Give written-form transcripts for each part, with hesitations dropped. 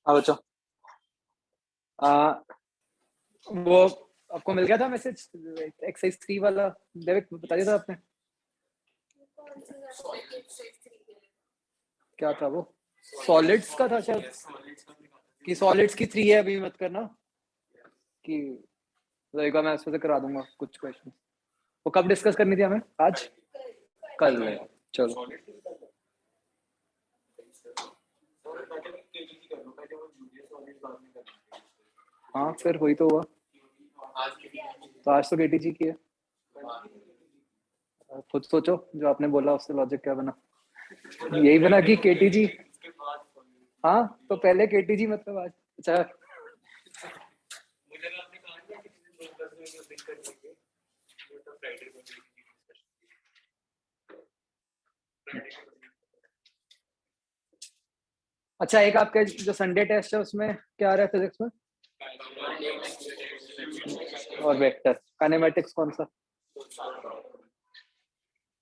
हाँ बच्चों, आ, वो आपको मिल गया था मैसेज एक्सरसाइज 3 वाला। देविक बता दिया था आपने क्या था वो? सॉलिड्स का था शायद, कि सॉलिड्स की 3 है, अभी मत करना कि मतलब एक बार मैं उसमें से करा दूंगा कुछ क्वेश्चन। वो कब डिस्कस करनी थी हमें? आज? कल है। चलो हाँ, फिर वही तो हुआ। तो आज तो केटीजी की है। खुद सोचो, जो आपने बोला उससे लॉजिक क्या बना? यही बना कि केटीजी। हाँ, तो पहले केटीजी मतलब आज। अच्छा, अच्छा, एक आपके जो संडे टेस्ट है उसमें क्या आ रहा है फिजिक्स में? और वेक्टर काइनेमेटिक्स कौन सा?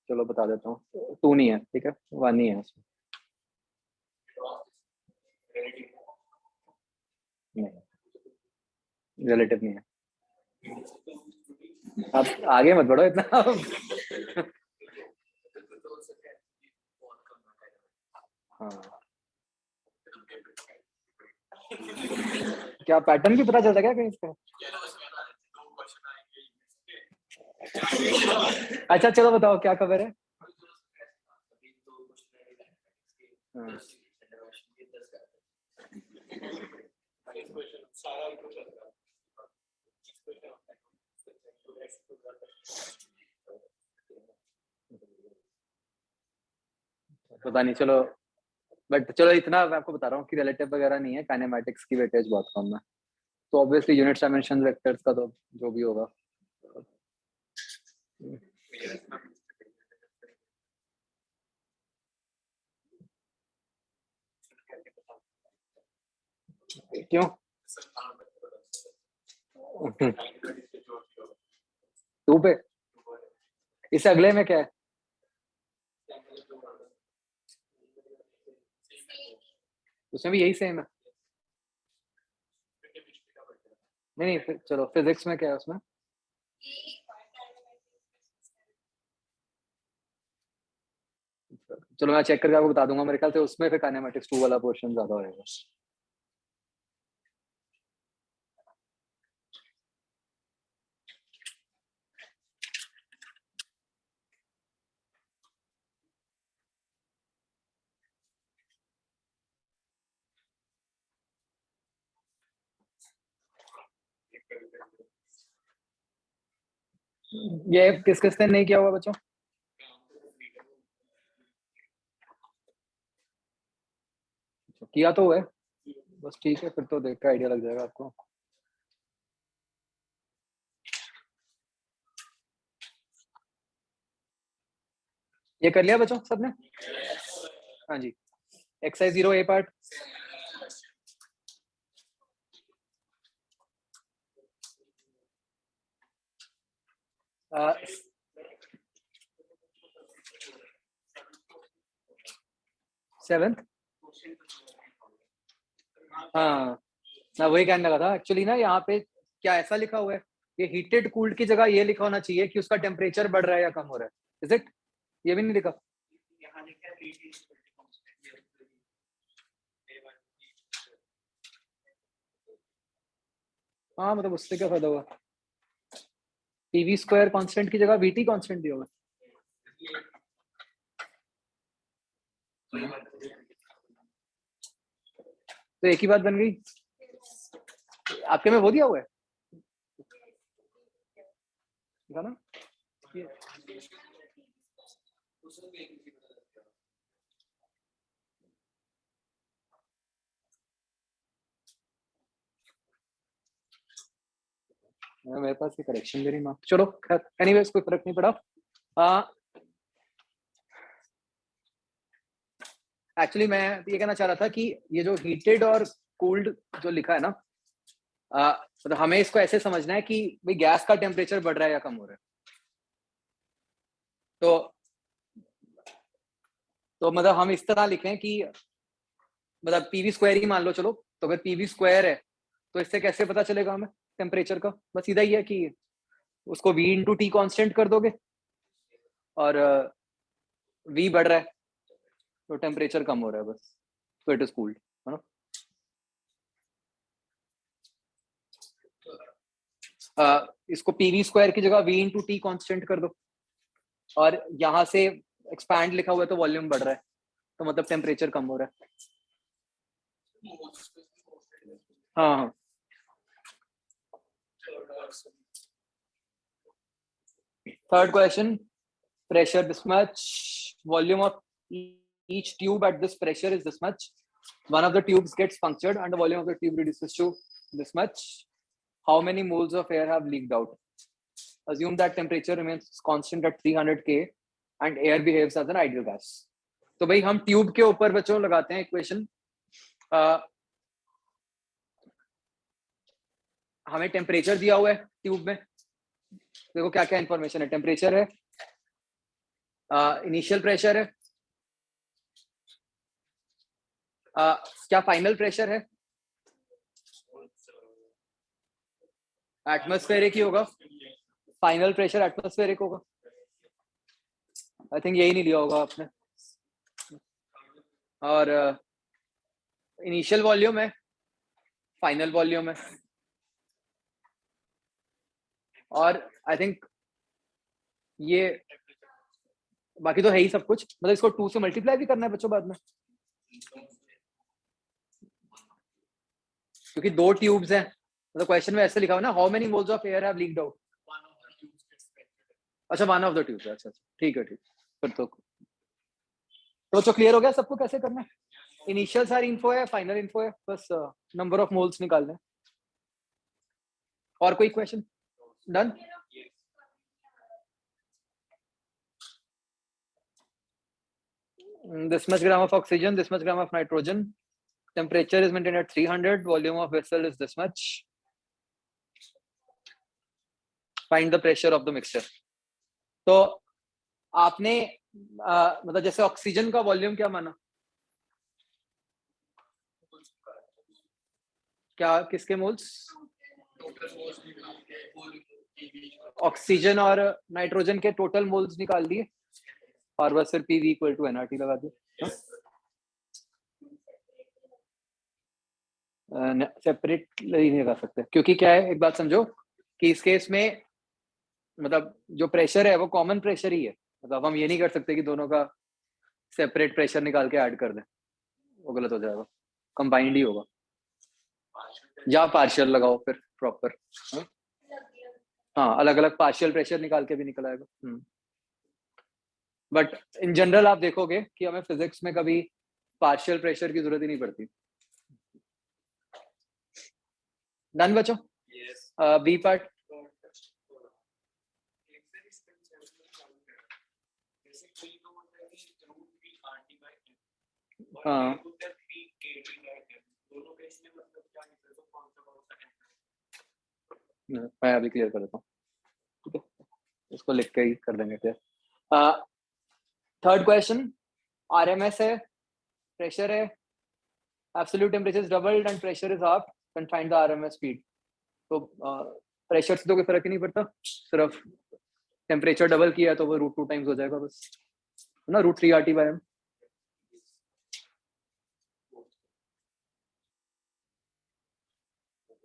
चलो बता देता हूँ, 2 नहीं है, ठीक है, 1 ही है उसमें। नहीं, रिलेटिव नहीं है। अब आगे मत बढ़ो इतना। हाँ, क्या पैटर्न भी पता चलता क्या कहीं इसका? अच्छा चलो बताओ क्या खबर है। हाँ। पता नहीं, चलो। बट चलो, इतना मैं आपको बता रहा हूँ कि रिलेटिव वगैरह नहीं है, काइनेमैटिक्स की वेटेज बहुत कम है। तो ऑब्वियसली यूनिट डायमेंशन वेक्टर्स का तो जो भी होगा। क्यों? 2 पे? इससे अगले में क्या है? उसमें भी यही सेम है। नहीं नहीं, चलो फिजिक्स में क्या है उसमें? चलो मैं चेक करके आपको बता दूंगा, मेरे ख्याल से उसमें फिर काइनेमेटिक्स 2 वाला पोर्शन ज्यादा होएगा। ये किस किस ने नहीं किया हुआ बच्चों? किया तो है, बस ठीक है, फिर तो देख के आइडिया लग जाएगा आपको। ये कर लिया बच्चों सबने? हाँ जी। एक्सरसाइज 0 ए पार्ट। सेवेंथ। हाँ, मैं वही कहने लगा था एक्चुअली ना, यहाँ पे क्या ऐसा लिखा हुआ है? ये हीटेड कूल्ड की जगह ये लिखा होना चाहिए कि उसका टेम्परेचर बढ़ रहा है या कम हो रहा है। Is it? ये भी नहीं लिखा? हाँ, मतलब उससे क्या फायदा हुआ? पीवी स्क्वायर कांस्टेंट की जगह वीटी कांस्टेंट दिया हुआ है। तो एक ही बात बन गई। आपके में वो दिया हुआ है, दिखा ना ये। मेरे पास ये करेक्शन भी नहीं मार्क, चलो एनीवेज कोई फर्क नहीं पड़ा। एक्चुअली मैं ये कहना चाह रहा था कि ये जो हीटेड और कूल्ड जो लिखा है ना, मतलब हमें इसको ऐसे समझना है कि भाई गैस का टेम्परेचर बढ़ रहा है या कम हो रहा है। तो मतलब हम इस तरह लिखें कि मतलब पीवी स्क्वायर ही मान लो, चलो तो अगर पीवी स्क्वायर है तो इससे कैसे पता चलेगा हमें टेम्परेचर का? बस सीधा ही है कि उसको v इंटू टी कॉन्स्टेंट कर दोगे और v बढ़ रहा है तो टेम्परेचर कम हो रहा है, बस तो इट इज कूल्ड, है ना? इसको पीवी स्क्वायर की जगह v इंटू टी कॉन्स्टेंट कर दो और यहाँ से एक्सपैंड लिखा हुआ है तो वॉल्यूम बढ़ रहा है, तो मतलब टेम्परेचर कम हो रहा है। हाँ हाँ, third question, pressure this much, volume of each tube at this pressure is this much, one of the tubes gets punctured and the volume of the tube reduces to this much, how many moles of air have leaked out? Assume that temperature remains constant at 300 K and air behaves as an ideal gas. तो भाई हम tube के ऊपर बच्चों लगाते हैं equation. हमें temperature दिया हुआ है ट्यूब में, देखो क्या क्या इंफॉर्मेशन है, टेम्परेचर है, इनिशियल प्रेशर है, क्या फाइनल प्रेशर है, एटमॉस्फेरिक ही होगा, फाइनल प्रेशर एटमॉस्फेरिक होगा। आई थिंक यही नहीं लिया होगा आपने। और इनिशियल वॉल्यूम है, फाइनल वॉल्यूम है, और आई थिंक ये बाकी तो है ही सब कुछ, मतलब इसको 2 से मल्टीप्लाई भी करना है बच्चों बाद में, क्योंकि 2 ट्यूब्स हैं। मतलब क्वेश्चन में ऐसे लिखा हुआ ना, how many moles of air have leaked out. अच्छा, वन ऑफ द ट्यूब्स, अच्छा अच्छा, ठीक है, ठीक, फिर तो क्लियर हो गया सबको कैसे करना है। इनिशियल सारी इन्फो है, फाइनल इन्फो है, बस नंबर ऑफ मोल्स निकालने। और कोई question? Done. This much gram of oxygen, this much gram of nitrogen, temperature is maintained at 300, volume of vessel is this much, find the pressure of the mixture। तो आपने मतलब जैसे oxygen का volume क्या माना, क्या किसके मोल्स? ऑक्सीजन और नाइट्रोजन के टोटल मोल्स निकाल दिए और बस फिर पीवी इक्वल टू एनआरटी लगा दिया। सेपरेट नहीं लगा सकते, क्योंकि क्या है, एक बात समझो कि इस केस में मतलब जो प्रेशर है वो कॉमन प्रेशर ही है, मतलब हम ये नहीं कर सकते कि दोनों का सेपरेट प्रेशर निकाल के ऐड कर दें, वो गलत हो जाएगा, कंबाइंड ही होगा, या पार्शियल लगाओ फिर प्रॉपर। हाँ, अलग अलग पार्शियल प्रेशर निकाल के भी निकल आएगा। बट इन जनरल आप देखोगे कि हमें फिजिक्स में कभी पार्शियल प्रेशर की जरूरत ही नहीं पड़ती। डन बच्चों? B part. हाँ, मैं अभी क्लियर कर देता हूँ, ठीक है, इसको लिख के ही कर देंगे क्लियर। थर्ड क्वेश्चन, आरएमएस है, प्रेशर है, absolute temperature is doubled and pressure is half, can find the RMS speed. तो प्रेशर से तो कोई फर्क ही नहीं पड़ता, सिर्फ टेम्परेचर डबल किया तो वो √2 टाइम्स हो जाएगा बस, है ना, √3 RT/m।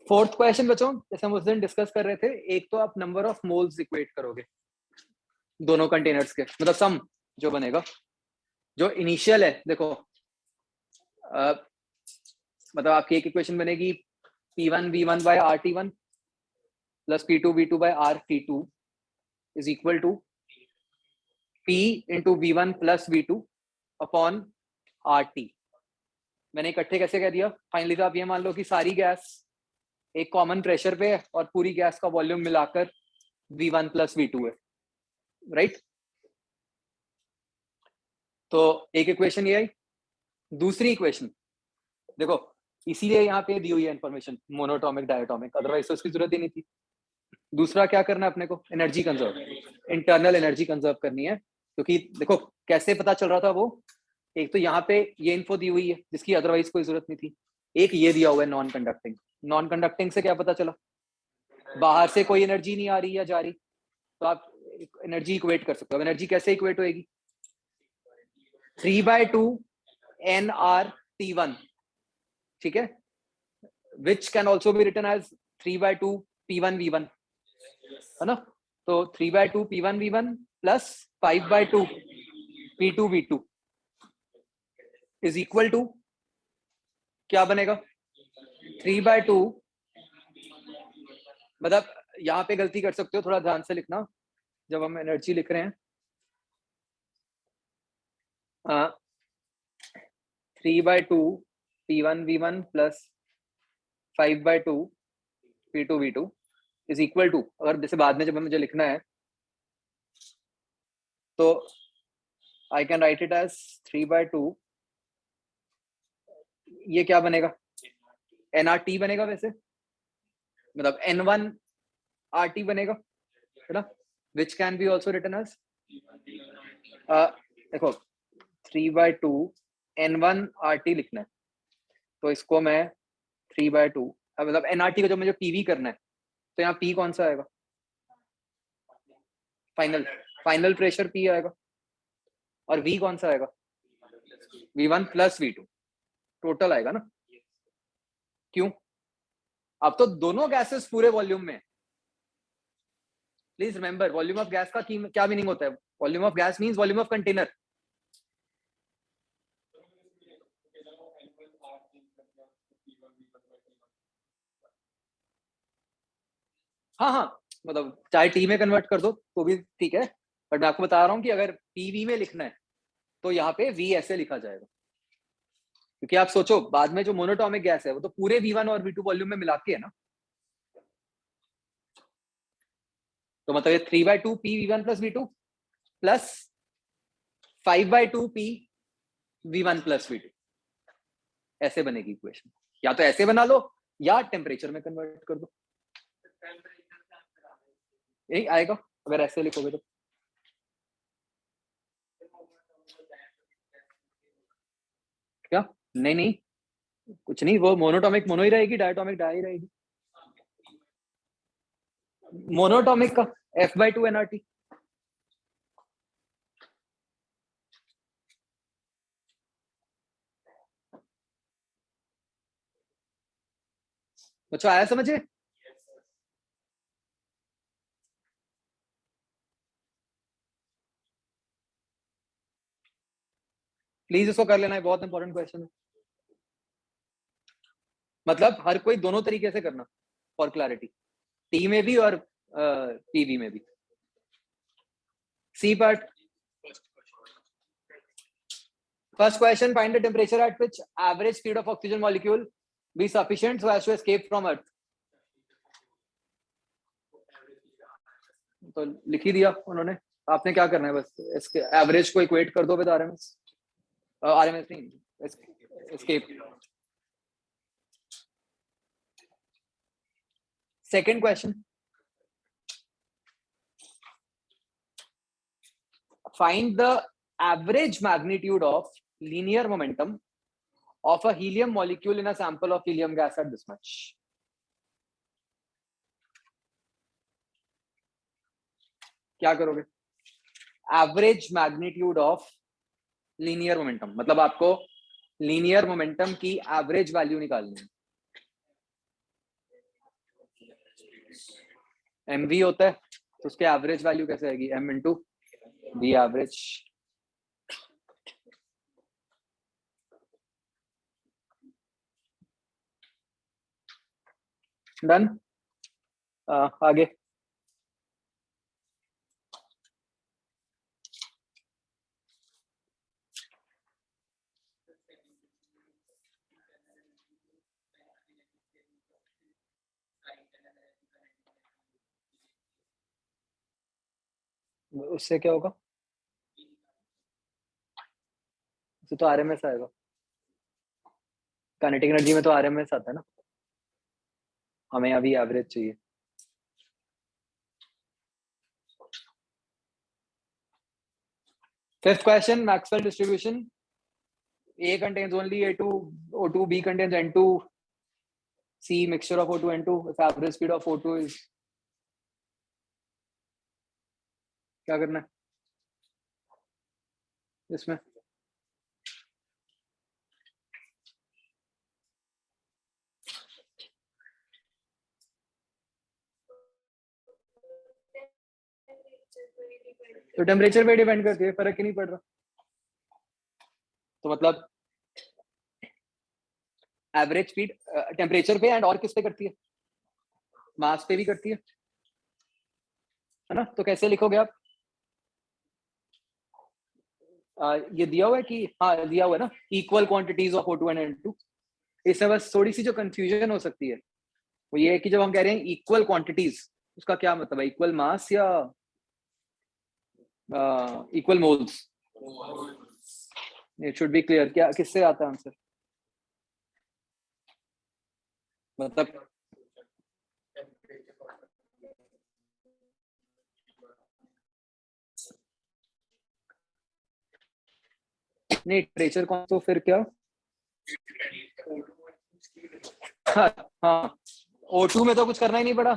फोर्थ क्वेश्चन बच्चों, जैसे हम उस दिन डिस्कस कर रहे थे, एक तो आप नंबर ऑफ मोल्स इक्वेट करोगे दोनों कंटेनर्स के, मतलब सम जो बनेगा, जो इनिशियल है, देखो मतलब आपकी एक इक्वेशन बनेगी P1 V1 by RT1 plus P2 V2 by RT2 is equal to P into V1 plus V2 upon RT। मैंने इकट्ठे कैसे कह दिया, फाइनली तो आप ये मान लो कि सारी गैस एक कॉमन प्रेशर पे है और पूरी गैस का वॉल्यूम मिलाकर V1 plus V2 है, राइट? तो एक इक्वेशन ये आई। दूसरी इक्वेशन देखो, इसीलिए यहाँ पे दी हुई है इन्फॉर्मेशन मोनोटॉमिक डायटोमिक, अदरवाइज तो इसकी जरूरत ही नहीं थी। दूसरा क्या करना है अपने को, energy conserve, internal energy conserve करनी है, क्योंकि देखो कैसे पता चल रहा था वो, एक तो यहाँ पे ये इन्फो दी हुई है जिसकी अदरवाइज कोई जरूरत नहीं थी, एक ये दिया हुआ है नॉन कंडक्टिंग। नॉन कंडक्टिंग से क्या पता चला, बाहर से कोई एनर्जी नहीं आ रही या जा रही, तो आप एनर्जी इक्वेट कर सकते हो। एनर्जी कैसे इक्वेट होएगी, 3/2 nRT1, ठीक है, which can also be written as 3/2 P1V1, है ना। तो 3/2 P1V1 plus 5/2 P2V2 is equal to क्या बनेगा, 3/2, मतलब यहाँ पे गलती कर सकते हो, थोड़ा ध्यान से लिखना जब हम एनर्जी लिख रहे हैं। 3/2 P1V1 plus 5/2 P2V2 is equal to, अगर जैसे बाद में जब मुझे लिखना है तो I can write it as 3/2, ये क्या बनेगा, nRT बनेगा वैसे, मतलब N1RT बनेगा, है ना, which can be also written as, देखो 3/2 N1RT लिखना है, तो इसको मैं 3/2, मतलब nRT को जब मुझे PV करना है तो यहाँ P कौन सा आएगा, फाइनल प्रेशर P आएगा, और V कौन सा आएगा, V1 प्लस V2 टोटल आएगा ना। क्यों, अब तो दोनों गैसेस पूरे वॉल्यूम में। Please remember, volume of gas का क्या मीनिंग होता है, volume of gas means volume of container. हाँ हाँ, मतलब चाहे टी में कन्वर्ट कर दो तो भी ठीक है, बट मैं आपको बता रहा हूँ कि अगर पीवी में लिखना है तो यहाँ पे वी ऐसे लिखा जाएगा, क्योंकि आप सोचो बाद में जो मोनोटॉमिक गैस है वो तो पूरे V1 और V2 वॉल्यूम में मिला के है ना, तो मतलब ये 3/2 P V1 plus V2 plus 5/2 P V1 plus V2 ऐसे बनेगी इक्वेशन। या तो ऐसे बना लो या टेम्परेचर में कन्वर्ट कर दो, यही आएगा अगर ऐसे लिखोगे तो। क्या, नहीं नहीं कुछ नहीं, वो मोनोटॉमिक मोनो ही रहेगी, डायटोमिक डाई रहेगी। मोनोटॉमिक का F/2 nRT। अच्छा आया समझे, प्लीज इसको कर लेना है, बहुत इंपॉर्टेंट क्वेश्चन है। मतलब हर कोई दोनों तरीके से करना फॉर क्लैरिटी, टी में भी और पीवी में भी। C part, first question, find the temperature at which average speed of oxygen molecule be sufficient so as to escape from earth. तो लिख ही दिया उन्होंने, आपने क्या करना है बस इसके एवरेज को इक्वेट कर दो विद आरएमएस, आरएमएस नहीं escape. Second question, find the average magnitude of linear momentum of a helium molecule in a sample of helium gas at this much. क्या करोगे, average magnitude of linear momentum, मतलब आपको linear momentum की average value निकालनी है। mv होता है तो उसके एवरेज वैल्यू कैसे आएगी, m into V average. Done, आगे। उससे क्या होगा, उससे तो आरएमएस आएगा, काइनेटिक एनर्जी में तो आरएमएस आता है ना, हमें अभी एवरेज चाहिए। Fifth question, Maxwell distribution A contains only A2, O2, B contains N2, C mixture of O2 N2. If average speed of O2 is, क्या करना है इसमें? तो टेम्परेचर पे डिपेंड करती है, फर्क ही नहीं पड़ रहा। तो मतलब एवरेज स्पीड टेम्परेचर पे एंड और किस पे करती है? मास पे भी करती है ना? तो कैसे लिखोगे आप? ये दिया हुआ है कि हाँ दिया हुआ है ना, equal quantities of O2 and N2। इसमें बस थोड़ी सी जो कंफ्यूजन हो सकती है वो ये है कि जब हम कह रहे हैं इक्वल क्वांटिटीज, उसका क्या मतलब है? इक्वल मास या equal moles? It should be clear. क्या किससे आता है आंसर? मतलब नहीं टेम्परेचर कौन, तो फिर क्या? हाँ हाँ, O2 में तो कुछ करना ही नहीं पड़ा।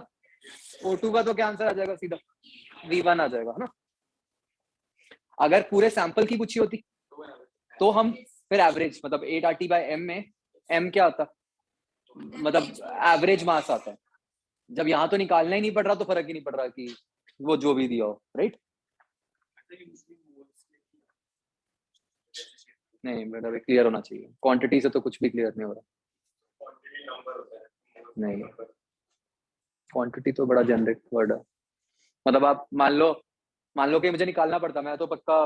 O2 का तो क्या आंसर आ जाएगा? सीधा V1 आ जाएगा, है ना? अगर पूरे सैंपल की पूछी होती तो हम फिर एवरेज, मतलब 8RT/m में m क्या आता? मतलब एवरेज मास आता है। जब यहाँ तो निकालना ही नहीं पड़ रहा तो फर्क ही नहीं पड़ रहा कि वो जो भी दिया हो, राइट? नहीं मतलब क्लियर होना चाहिए, क्वांटिटी से तो कुछ भी क्लियर नहीं हो रहा। नहीं, क्वांटिटी तो बड़ा जेनरिक वर्ड है। मतलब आप मान लो कि मुझे निकालना पड़ता, मैं तो पक्का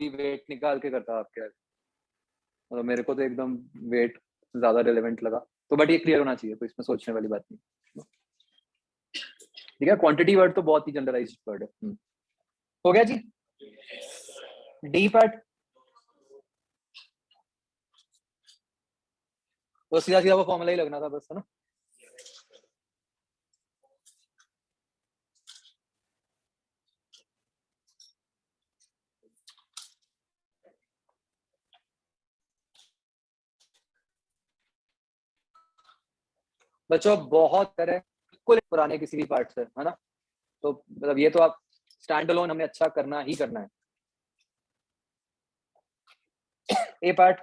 वेट निकाल के करता आपके। मतलब मेरे को तो एकदम वेट ज्यादा रिलेवेंट लगा, तो बट ये क्लियर होना चाहिए, तो इसमें सोचने वाली बात नहीं। ठीक है, क्वांटिटी वर्ड तो बहुत ही जनरलाइज्ड वर्ड है। हो गया जी। डी पार्ट तो सीधा सीधा वो फॉर्मूला ही लगना था बस, है ना? बच्चों बहुत तरह कुल पुराने किसी भी पार्ट से, है ना? तो मतलब ये तो आप स्टैंड अलोन हमने अच्छा करना ही करना है। ए पार्ट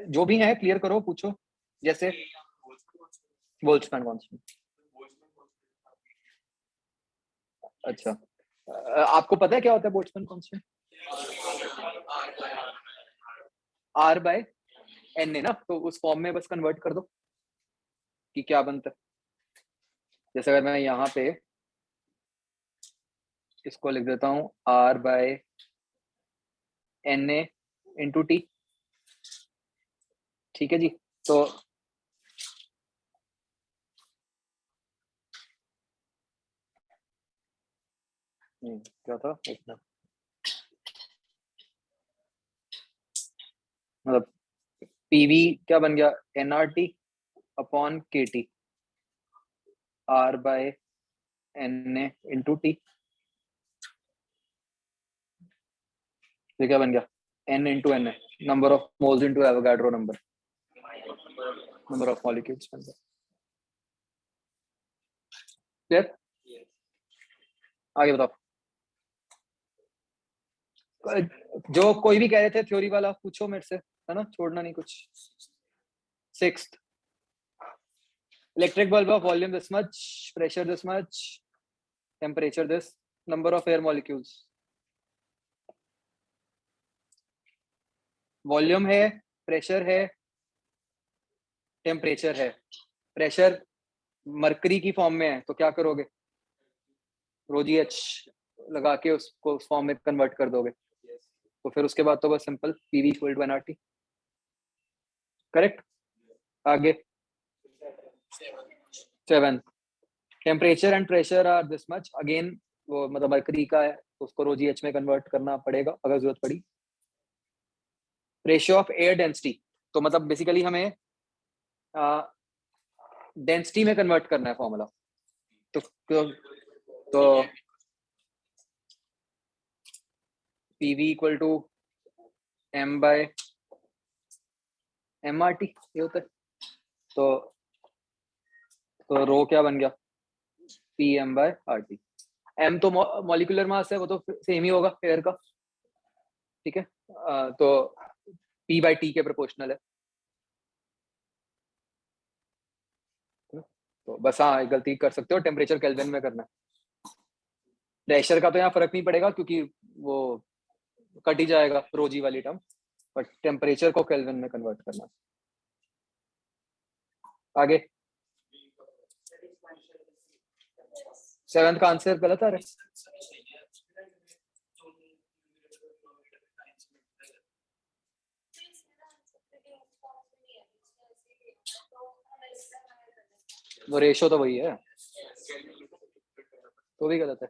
जो भी है क्लियर करो, पूछो। जैसे बोल्ट्जमैन कांस्टेंट। अच्छा, आपको पता है क्या होता है Boltzmann constant? R by N है ना, तो उस फॉर्म में बस कन्वर्ट कर दो कि क्या बनता है। जैसे अगर मैं यहाँ पे इसको लिख देता हूँ R by Na into T, ठीक है जी। तो क्या था इतना, मतलब पीवी क्या बन गया? nRT upon KT, R by Na into T. ये क्या बन गया? N into Na, number of moles into Avogadro number, number of molecules. Clear? आगे बताओ। जो कोई भी कह रहे थे थ्योरी वाला पूछो मेरे से, है ना? छोड़ना नहीं कुछ। 6th, electric bulb of volume this much, pressure this much, temperature this, number of air molecules। Volume है, प्रेशर है, टेम्परेचर है। प्रेशर मरकरी की फॉर्म में है तो क्या करोगे? रोजी एच लगा के उसको उस फॉर्म में कन्वर्ट कर दोगे। तो फिर उसके बाद तो बस simple PV equal to nRT. Correct? आगे 7, temperature and pressure are this much, again वो मतलब मरकरी का है तो उसको रोजी एच में कन्वर्ट करना पड़ेगा अगर जरूरत पड़ी। रेशियो ऑफ एयर डेंसिटी, तो मतलब बेसिकली हमें डेंसिटी में कन्वर्ट करना है फॉर्मूला। तो PV equal to M by MRT ये होता है। तो रो क्या बन गया, PM बाय RT। M तो मॉलिक्यूलर मास है, वो तो सेम ही होगा एयर का, ठीक है। तो P बाय T के प्रोपोर्शनल है। तो बस हाँ, एक गलती कर सकते हो, टेम्परेचर केल्विन में करना है। प्रेशर का तो यहाँ फर्क नहीं पड़ेगा क्योंकि वो कट ही जाएगा रो जी वाली टर्म, बट टेम्परेचर को केल्विन में कन्वर्ट करना। आगे 7th का आंसर गलत आ रहा है। वो रेशो तो वही है, तो भी गलत है।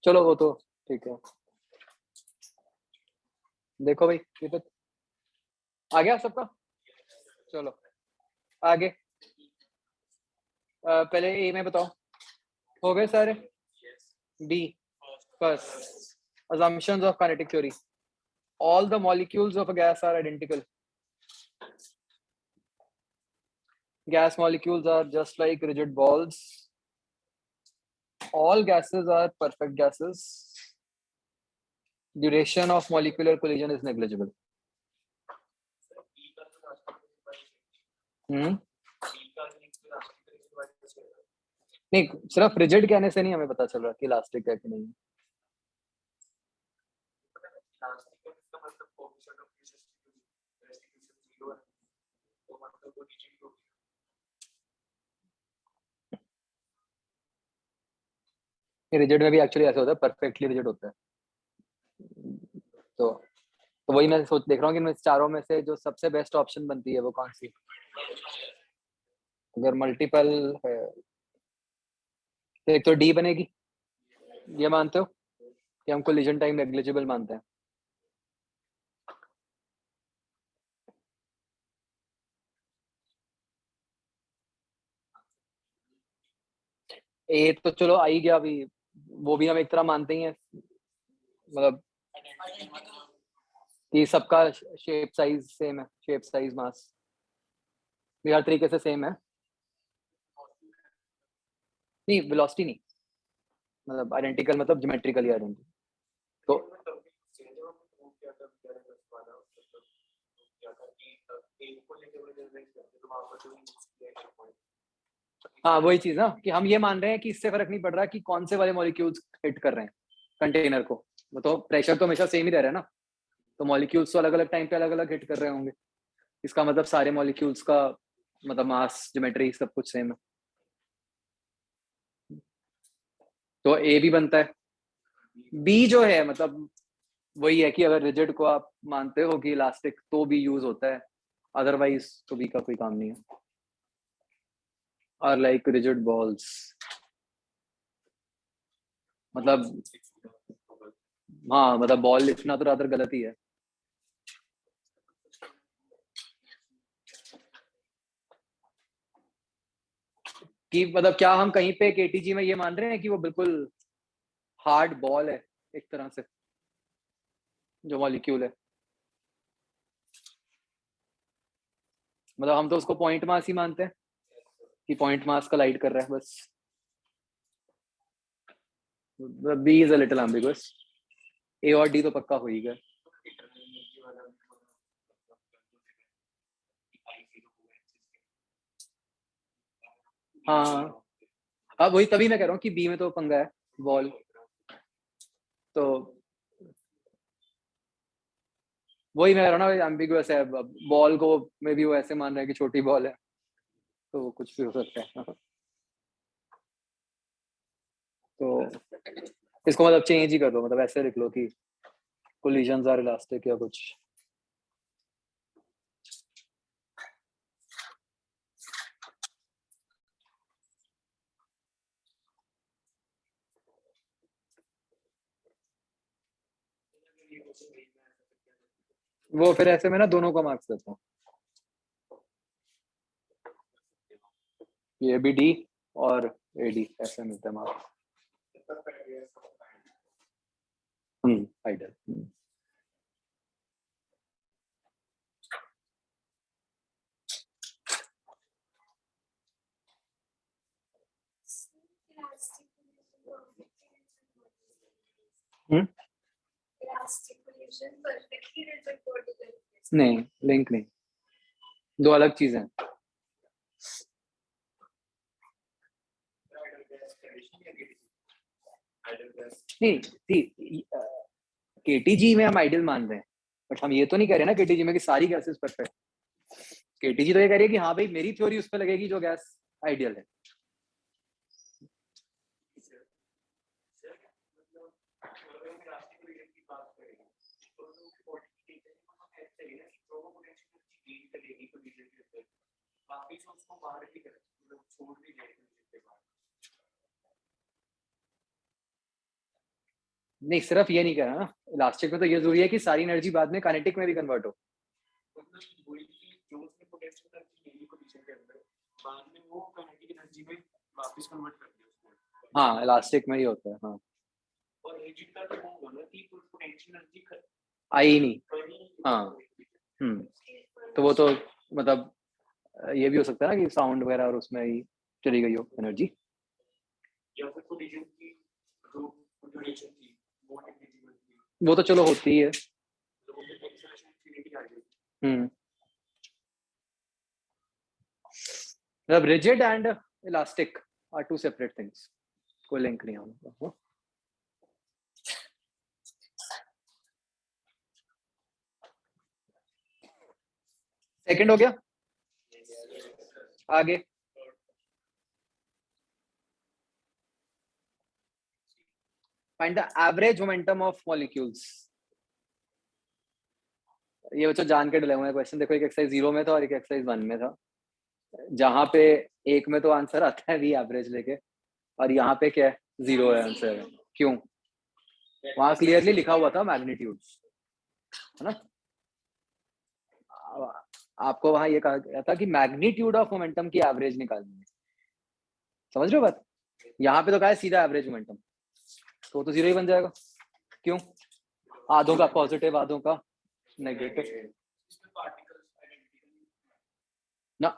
चलो वो तो ठीक है। देखो भाई आ गया सबका। चलो आगे पहले ए में बताओ, हो गए सारे। B first, assumptions of kinetic theory. All the molecules of a gas are identical. Gas molecules are just like rigid balls. All gases are perfect gases. Duration of molecular collision is negligible. नहीं, सिर्फ rigid कहने से नहीं हमें पता चल रहा कि इलास्टिक है कि नहीं। रिजिड में भी एक्चुअली ऐसा होता है, परफेक्टली रिजिड होता है। तो वही मैं सोच देख रहा हूँ कि इनमें चारों में से जो सबसे बेस्ट ऑप्शन बनती है वो कौन सी। अगर मल्टीपल है तो एक तो डी बनेगी, ये मानते हो कि हम कोलिजन टाइम नेग्लिजिबल मानते हैं। ए तो चलो आ ही गया अभी, वो भी हम एक तरह मानते ही हैं, मतलब कि सबका शेप साइज सेम है, शेप साइज मास भी हर तरीके से सेम है। नहीं वेलोसिटी नहीं, मतलब आइडेंटिकल, मतलब ज्योमेट्रिकली आइडेंटिकल। तो हाँ वही चीज ना, कि हम ये मान रहे हैं कि इससे फर्क नहीं पड़ रहा कि कौन से वाले मॉलिक्यूल्स हिट कर रहे हैं कंटेनर को, वो तो प्रेशर तो हमेशा सेम ही रह रहा है ना, तो मॉलिक्यूल्स तो अलग अलग टाइम पे अलग अलग हिट कर रहे होंगे। इसका मतलब सारे मॉलिक्यूल्स का मतलब मास, ज्योमेट्री सब कुछ सेम है। तो ए भी बनता है। बी जो है मतलब वही है कि अगर रिजिड को आप मानते हो कि इलास्टिक तो भी यूज होता है, अदरवाइज तो बी का कोई काम नहीं है। और लाइक रिजिड बॉल्स, मतलब हाँ, मतलब बॉल लिखना तो रादर गलत ही है। कि मतलब क्या हम कहीं पे केटीजी में ये मान रहे हैं कि वो बिल्कुल हार्ड बॉल है एक तरह से, जो मॉलिक्यूल है, मतलब हम तो उसको पॉइंट मास ही मानते हैं कि पॉइंट मास कलाइड कर रहा है बस। B is a little ambiguous, A और डी तो पक्का हो ही गया। हाँ अब वही, तभी मैं कह रहा हूँ कि बी में तो पंगा है बॉल। तो वही मैं कह रहा हूँ ना, एम्बिगुअस है, बॉल को में भी वो ऐसे मान रहे हैं कि छोटी बॉल है, तो वो कुछ भी हो सकता है। तो इसको मतलब चेंज ही कर दो, मतलब ऐसे लिख लो कि कोलिजन्स आर इलास्टिक या कुछ। वो फिर ऐसे में ना दोनों को मार्क्स देता हूँ, ये भी डी और ए डी ऐसे मिलते हैं मार्क्स। आइडियल। नहीं, लिंक नहीं, दो अलग चीजें हैं। नहीं, केटीजी में हम आइडियल मान रहे हैं, बट हम ये तो नहीं कह रहे ना केटीजी में कि सारी गैसेस परफेक्ट। केटीजी तो ये कह रही है कि हाँ भाई मेरी थ्योरी उस पर लगेगी जो गैस आइडियल है। नहीं, सिर्फ ये नहीं कह रहा ना, इलास्टिक में तो ये जरूरी है कि सारी एनर्जी बाद में काइनेटिक में भी कन्वर्ट हो। हाँ, इलास्टिक में ही होता है। हाँ, आई नहीं। हाँ, तो वो तो मतलब ये भी हो सकता है ना कि साउंड वगैरह और उसमें ही चली गई हो एनर्जी। वो तो चलो होती ही है। मतलब rigid and elastic are two separate things, कोई लिंक नहीं है। सेकंड हो गया, आगे find the average momentum of molecules. ये बच्चों जान के डले हुए हैं क्वेश्चन। देखो, एक एक्सरसाइज 0 में था और एक एक्सरसाइज 1 में था। जहां पे एक में तो आंसर आता है वी एवरेज लेके, और यहाँ पे क्या है, 0 है आंसर। क्यों? वहां क्लियरली लिखा हुआ था मैग्नीट्यूड, है ना। आपको वहां ये कहा गया था कि मैग्नीट्यूड ऑफ मोमेंटम की एवरेज निकालनी है। समझ रहे हो बात? यहाँ पे तो कहा है सीधा एवरेज मोमेंटम, तो 0 ही बन जाएगा। क्यों? आधों का पॉजिटिव, आधों का नेगेटिव ना।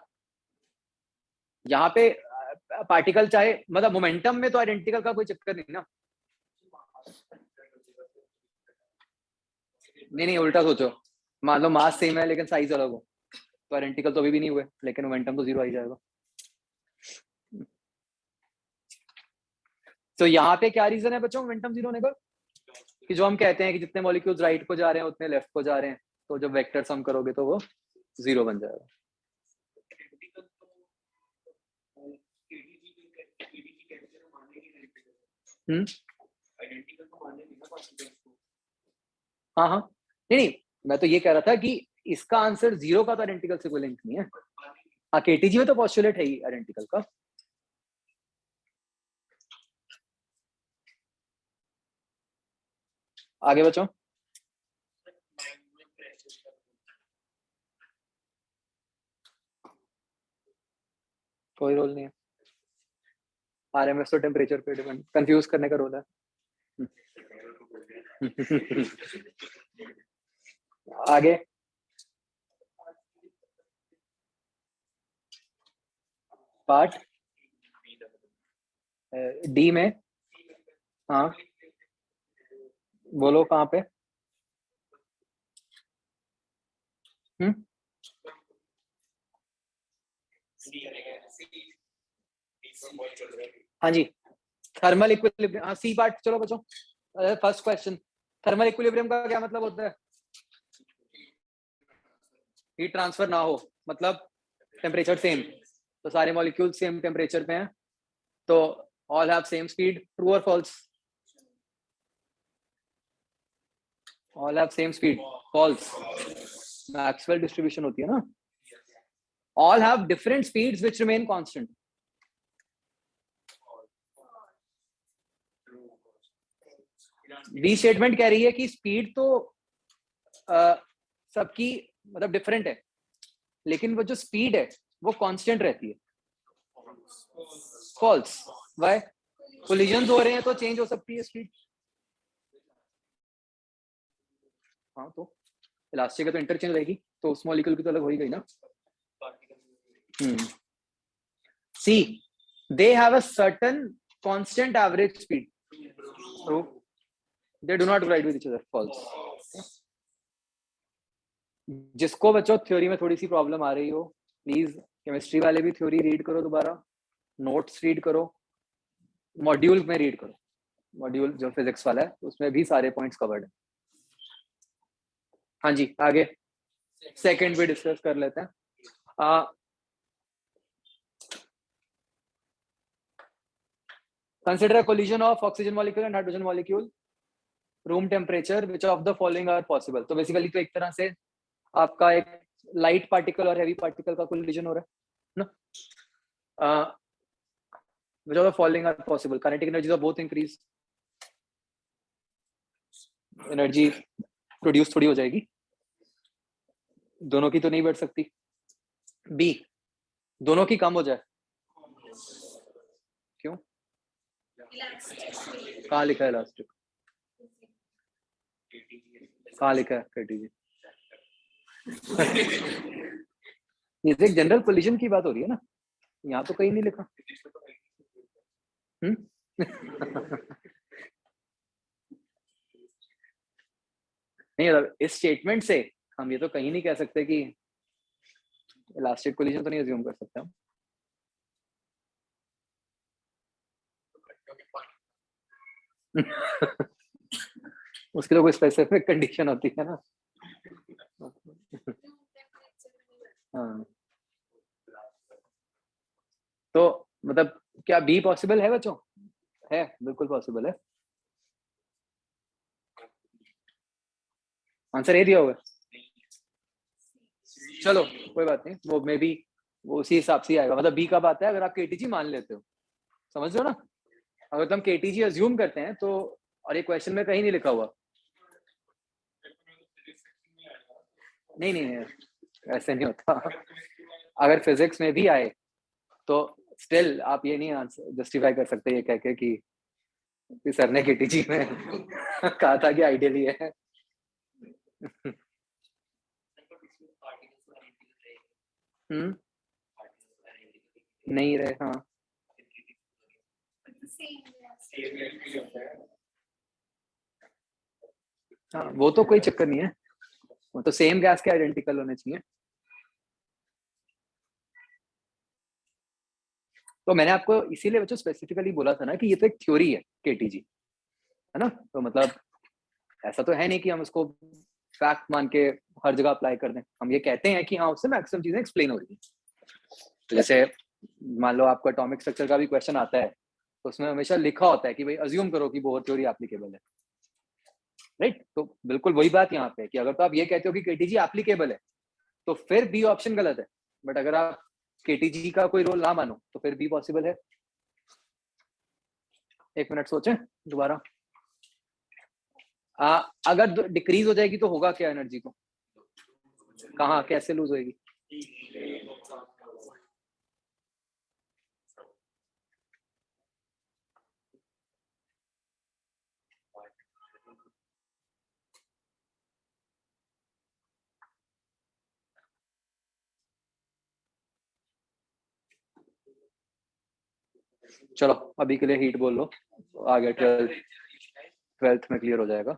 यहाँ पे पार्टिकल चाहे, मतलब मोमेंटम में तो आइडेंटिकल का कोई चक्कर नहीं ना। नहीं, उल्टा सोचो। मान लो मास सेम है लेकिन साइज अलग हो, तो आइडेंटिकल तो अभी भी नहीं हुए, लेकिन मोमेंटम तो 0 आ ही जाएगा। तो यहाँ पे क्या रीजन है बच्चों मोमेंटम 0 होने का? कि जो हम कहते हैं कि जितने मॉलिक्यूल्स राइट को जा रहे हैं उतने लेफ्ट को जा रहे हैं, तो जब वेक्टर सम करोगे तो वो 0 बन जाएगा। हाँ हाँ, नहीं, मैं तो ये कह रहा था कि इसका आंसर 0 का तो आइडेंटिकल से कोई लिंक नहीं है। हाँ, केटीजी में तो पोस्टुलेट है ही आइडेंटिकल का। आगे बच्चों, कोई रोल नहीं है। आरएमएस तो टेम्परेचर पे डिपेंड, कंफ्यूज करने का रोल है। आगे पार्ट डी में। हाँ, बोलो कहाँ पे? हाँ जी, थर्मल इक्विलिब्रियम। हाँ, सी पार्ट। चलो बच्चों, फर्स्ट क्वेश्चन, थर्मल इक्विलिब्रियम का क्या मतलब होता है? हीट ट्रांसफर ना हो, मतलब टेम्परेचर सेम, तो सारे मॉलिक्यूल सेम टेम्परेचर पे हैं, तो all have same speed. True और false? All have same speed, false. Maxwell distribution होती है ना। All have different speeds which remain constant. D statement कह रही है कि स्पीड तो सबकी मतलब डिफरेंट है, लेकिन वो जो स्पीड है वो कांस्टेंट रहती है। फॉल्स। व्हाई? कोलिजन्स हो रहे हैं तो चेंज हो सकती है स्पीड। हाँ, तो इलास्टिक है तो इंटरचेंज रहेगी, तो उस मॉलिक्यूल की तो अलग हो ही गई ना। C, they have a certain constant average speed, so they do not collide with each other. False. जिसको बच्चों थ्योरी में थोड़ी सी प्रॉब्लम आ रही हो, प्लीज केमिस्ट्री वाले भी थ्योरी रीड करो, दोबारा नोट्स रीड करो, मॉड्यूल में रीड करो। मॉड्यूल जो फिजिक्स वाला है उसमें भी सारे पॉइंट्स कवर्ड है। हाँ जी, आगे सेकंड भी डिस्कस कर लेते हैं। Consider a collision of oxygen molecule and hydrogen molecule, room temperature, which of the following are possible? तो बेसिकली तो एक तरह से आपका एक लाइट पार्टिकल और हैवी पार्टिकल का कोलिजन हो रहा है ना। which of the following are possible? Kinetic energies of both increase, energy produce थोड़ी हो जाएगी, दोनों की तो नहीं बढ़ सकती। बी, दोनों की कम हो जाए, क्यों? कहाँ लिखा है इलास्टिक? कहाँ लिखा है केटीजी? ये तो एक जनरल कोलिजन की बात हो रही है ना, यहाँ तो कहीं नहीं लिखा। नहीं, मतलब इस स्टेटमेंट से हम ये तो कहीं नहीं कह सकते कि इलास्टिक कोलिजन तो नहीं अज्यूम कर सकते हम। उसकी तो कोई स्पेसिफिक कंडीशन होती है ना। हाँ, तो मतलब क्या बी पॉसिबल है बच्चों? है, बिल्कुल पॉसिबल है। आंसर ए दिया होगा। चलो कोई बात नहीं, वो मे बी वो उसी हिसाब से आएगा। मतलब बी कब आता है? अगर आप केटीजी मान लेते हो, समझ लो ना। अगर तुम केटीजी अज्यूम करते हैं तो, और ये क्वेश्चन में कहीं नहीं लिखा हुआ। नहीं नहीं नहीं, ऐसे नहीं होता। अगर फिजिक्स में भी आए तो स्टिल आप ये नहीं जस्टिफाई कर सकते ये कह के कि सर ने केटीजी में कहा था कि आइडियली है। नहीं रहे, हाँ। हाँ, वो तो कोई चक्कर नहीं है, वो तो सेम गैस के आइडेंटिकल होने चाहिए। तो मैंने आपको इसीलिए बच्चों स्पेसिफिकली बोला था ना कि ये तो एक थ्योरी है केटीजी, है ना। तो मतलब ऐसा तो है नहीं कि हम उसको फैक्ट मान के हर जगह अप्लाई कर दें। हम ये कहते हैं कि हाँ, उससे मैक्सिमम चीजें एक्सप्लेन हो रही है। तो जैसे मान लो आपको एटॉमिक स्ट्रक्चर का भी क्वेश्चन आता है, तो उसमें हमेशा लिखा होता है कि भाई अज्यूम करो कि बोहर थ्योरी एप्लीकेबल है, राइट। तो बिल्कुल वही बात यहाँ पे कि अगर तो आप ये कहते हो कि केटीजी एप्लीकेबल है तो फिर बी ऑप्शन गलत है। बट अगर आप केटीजी का कोई रोल ना मानो तो फिर बी पॉसिबल है। एक मिनट सोचें दोबारा। अगर डिक्रीज हो जाएगी तो होगा क्या एनर्जी को? कहाँ कैसे लूज होएगी? चलो अभी के लिए हीट बोल लो, आगे 12th में क्लियर हो जाएगा।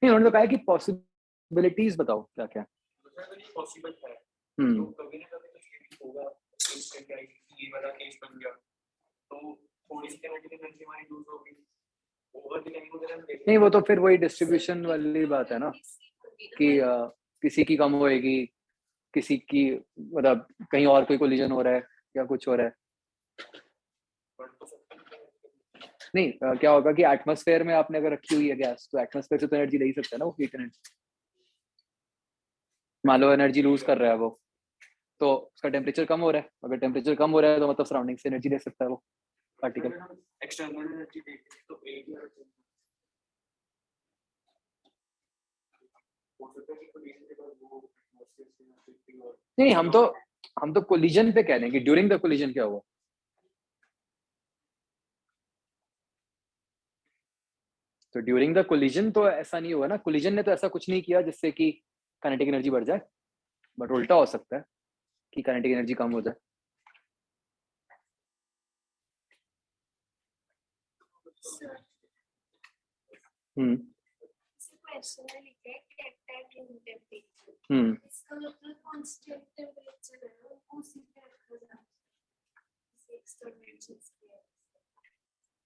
नहीं, उन्होंने तो कहा है कि पॉसिबिलिटीज बताओ क्या क्या पॉसिबल है। कभी ना कभी तो होगा, ये वाला केस बन गया तो थोड़ी सी एनर्जी हमारी लूज होगी। नहीं, वो तो फिर वही डिस्ट्रीब्यूशन वाली बात है ना कि किसी की कम होएगी, किसी की मतलब कहीं और कोई कोलिजन हो रहा है या कुछ हो रहा है। नहीं, क्या होगा कि एटमॉस्फेयर में आपने अगर रखी हुई है गैस, तो एटमॉस्फेयर से तो एनर्जी ले ही सकता है ना वो हीट एनर्जी। मान लो एनर्जी लूज कर रहा है वो, तो उसका टेम्परेचर कम हो रहा है, अगर टेम्परेचर कम हो रहा है तो मतलब सराउंडिंग से एनर्जी ले सकता है वो पार्टिकल। एक्सटर्नल एनर्जी देखें तो नहीं, हम तो कोलिजन पे कह रहे हैं कि ड्यूरिंग द कोलिजन क्या हुआ। तो ड्यूरिंग द कोलिजन तो ऐसा नहीं हुआ ना, कोलिजन ने तो ऐसा कुछ नहीं किया जिससे कि काइनेटिक एनर्जी बढ़ जाए, बट उल्टा हो सकता है कि काइनेटिक एनर्जी कम हो जाए।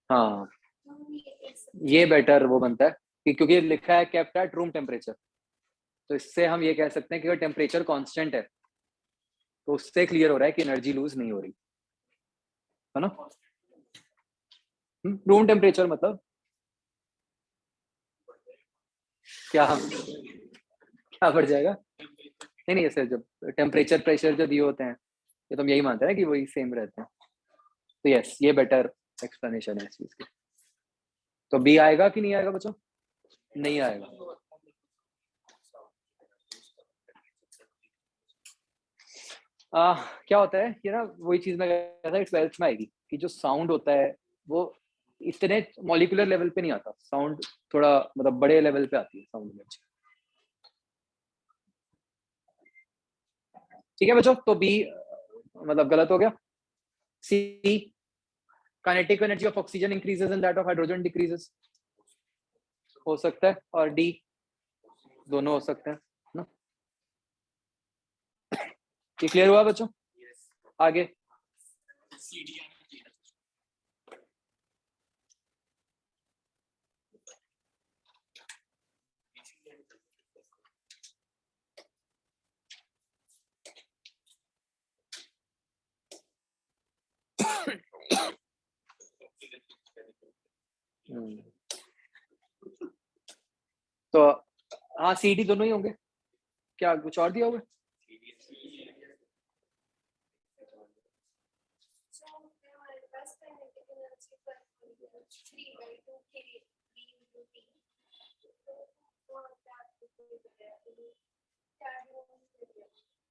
हाँ, ये बेटर वो बनता है कि क्योंकि लिखा है केप्ट एट रूम टेम्परेचर, तो इससे हम ये कह सकते हैं कि अगर टेम्परेचर कांस्टेंट है तो उससे क्लियर हो रहा है कि एनर्जी लूज नहीं हो रही है ना। रूम टेम्परेचर मतलब क्या क्या बढ़ जाएगा? नहीं ऐसे जब टेम्परेचर प्रेशर जब ये होते हैं तो तुम यही मानते हैं कि वही सेम रहते हैं, तो यस ये बेटर एक्सप्लेनेशन है इस चीज की। तो बी आएगा कि नहीं आएगा बच्चों? नहीं आएगा। क्या होता है कि ना वही चीज मैं कहता था 12th में आएगी कि जो साउंड होता है वो इतने मॉलिक्यूलर लेवल पे नहीं आता, साउंड थोड़ा मतलब बड़े लेवल पे आती है साउंड एनर्जी। ठीक है बच्चों, तो बी मतलब गलत हो गया। C kinetic energy of oxygen increases and that of hydrogen decreases, हो सकता है, और डी दोनों हो सकते हैं ना। ये क्लियर हुआ बच्चों? आगे तो हाँ सी डी दोनों ही होंगे, क्या कुछ और दिया हुआ है?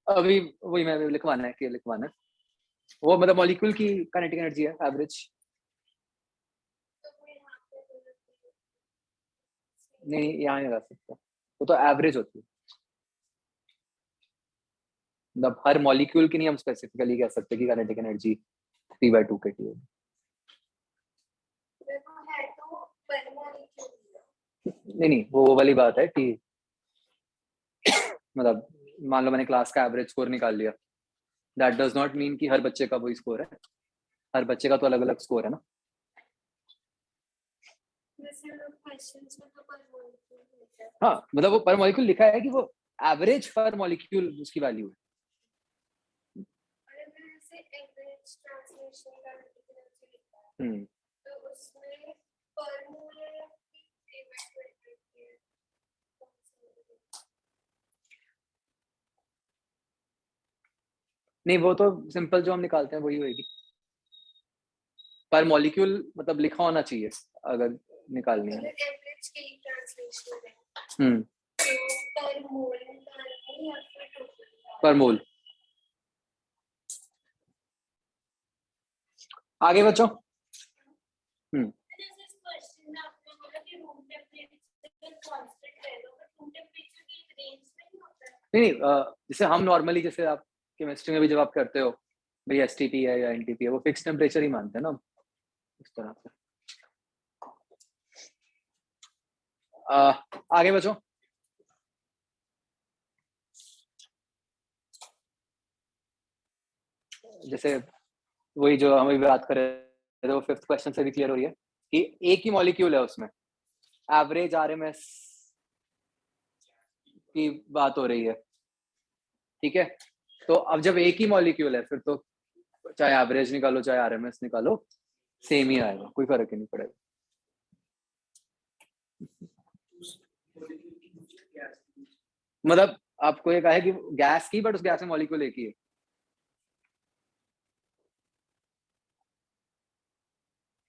अभी वही मैं लिखवाना है कि लिखवाना है वो मतलब मॉलिक्यूल की काइनेटिक एनर्जी है एवरेज। नहीं यहाँ नहीं रह सकता, वो तो एवरेज होती है, मतलब हर मॉलिक्यूल की नहीं हम स्पेसिफिकली कह सकते कि काइनेटिक एनर्जी 3/2 के टी होगी। नहीं वो वाली बात है कि मतलब मान लो मैंने क्लास का एवरेज स्कोर निकाल लिया, दैट डज नॉट मीन कि हर बच्चे का वही स्कोर है, हर बच्चे का तो अलग अलग स्कोर है ना। हाँ मतलब वो पर मॉलिक्यूल लिखा है कि वो एवरेज पर मॉलिक्यूल उसकी वैल्यू है। नहीं वो तो सिंपल जो हम निकालते हैं वही होगी, पर मॉलिक्यूल मतलब लिखा होना चाहिए अगर निकालनी है। पर मोल। आगे बच्चों। नहीं जैसे हम नॉर्मली जैसे आप केमिस्ट्री में भी जब आप करते हो भाई एसटीपी है या एनटीपी है वो फिक्स टेम्परेचर ही मानते हैं ना इस तरह से। आगे बच्चों। जैसे वही जो हम अभी बात कर रहे थे वो 5th क्वेश्चन से भी क्लियर हो रही है कि एक ही मॉलिक्यूल है उसमें एवरेज आरएमएस की बात हो रही है, ठीक है। तो अब जब एक ही मॉलिक्यूल है फिर तो चाहे एवरेज निकालो चाहे आरएमएस निकालो सेम ही आएगा, कोई फर्क ही नहीं पड़ेगा। मतलब आपको ये कहा है कि गैस की बट उस गैस में मॉलिक्यूल एक ही है,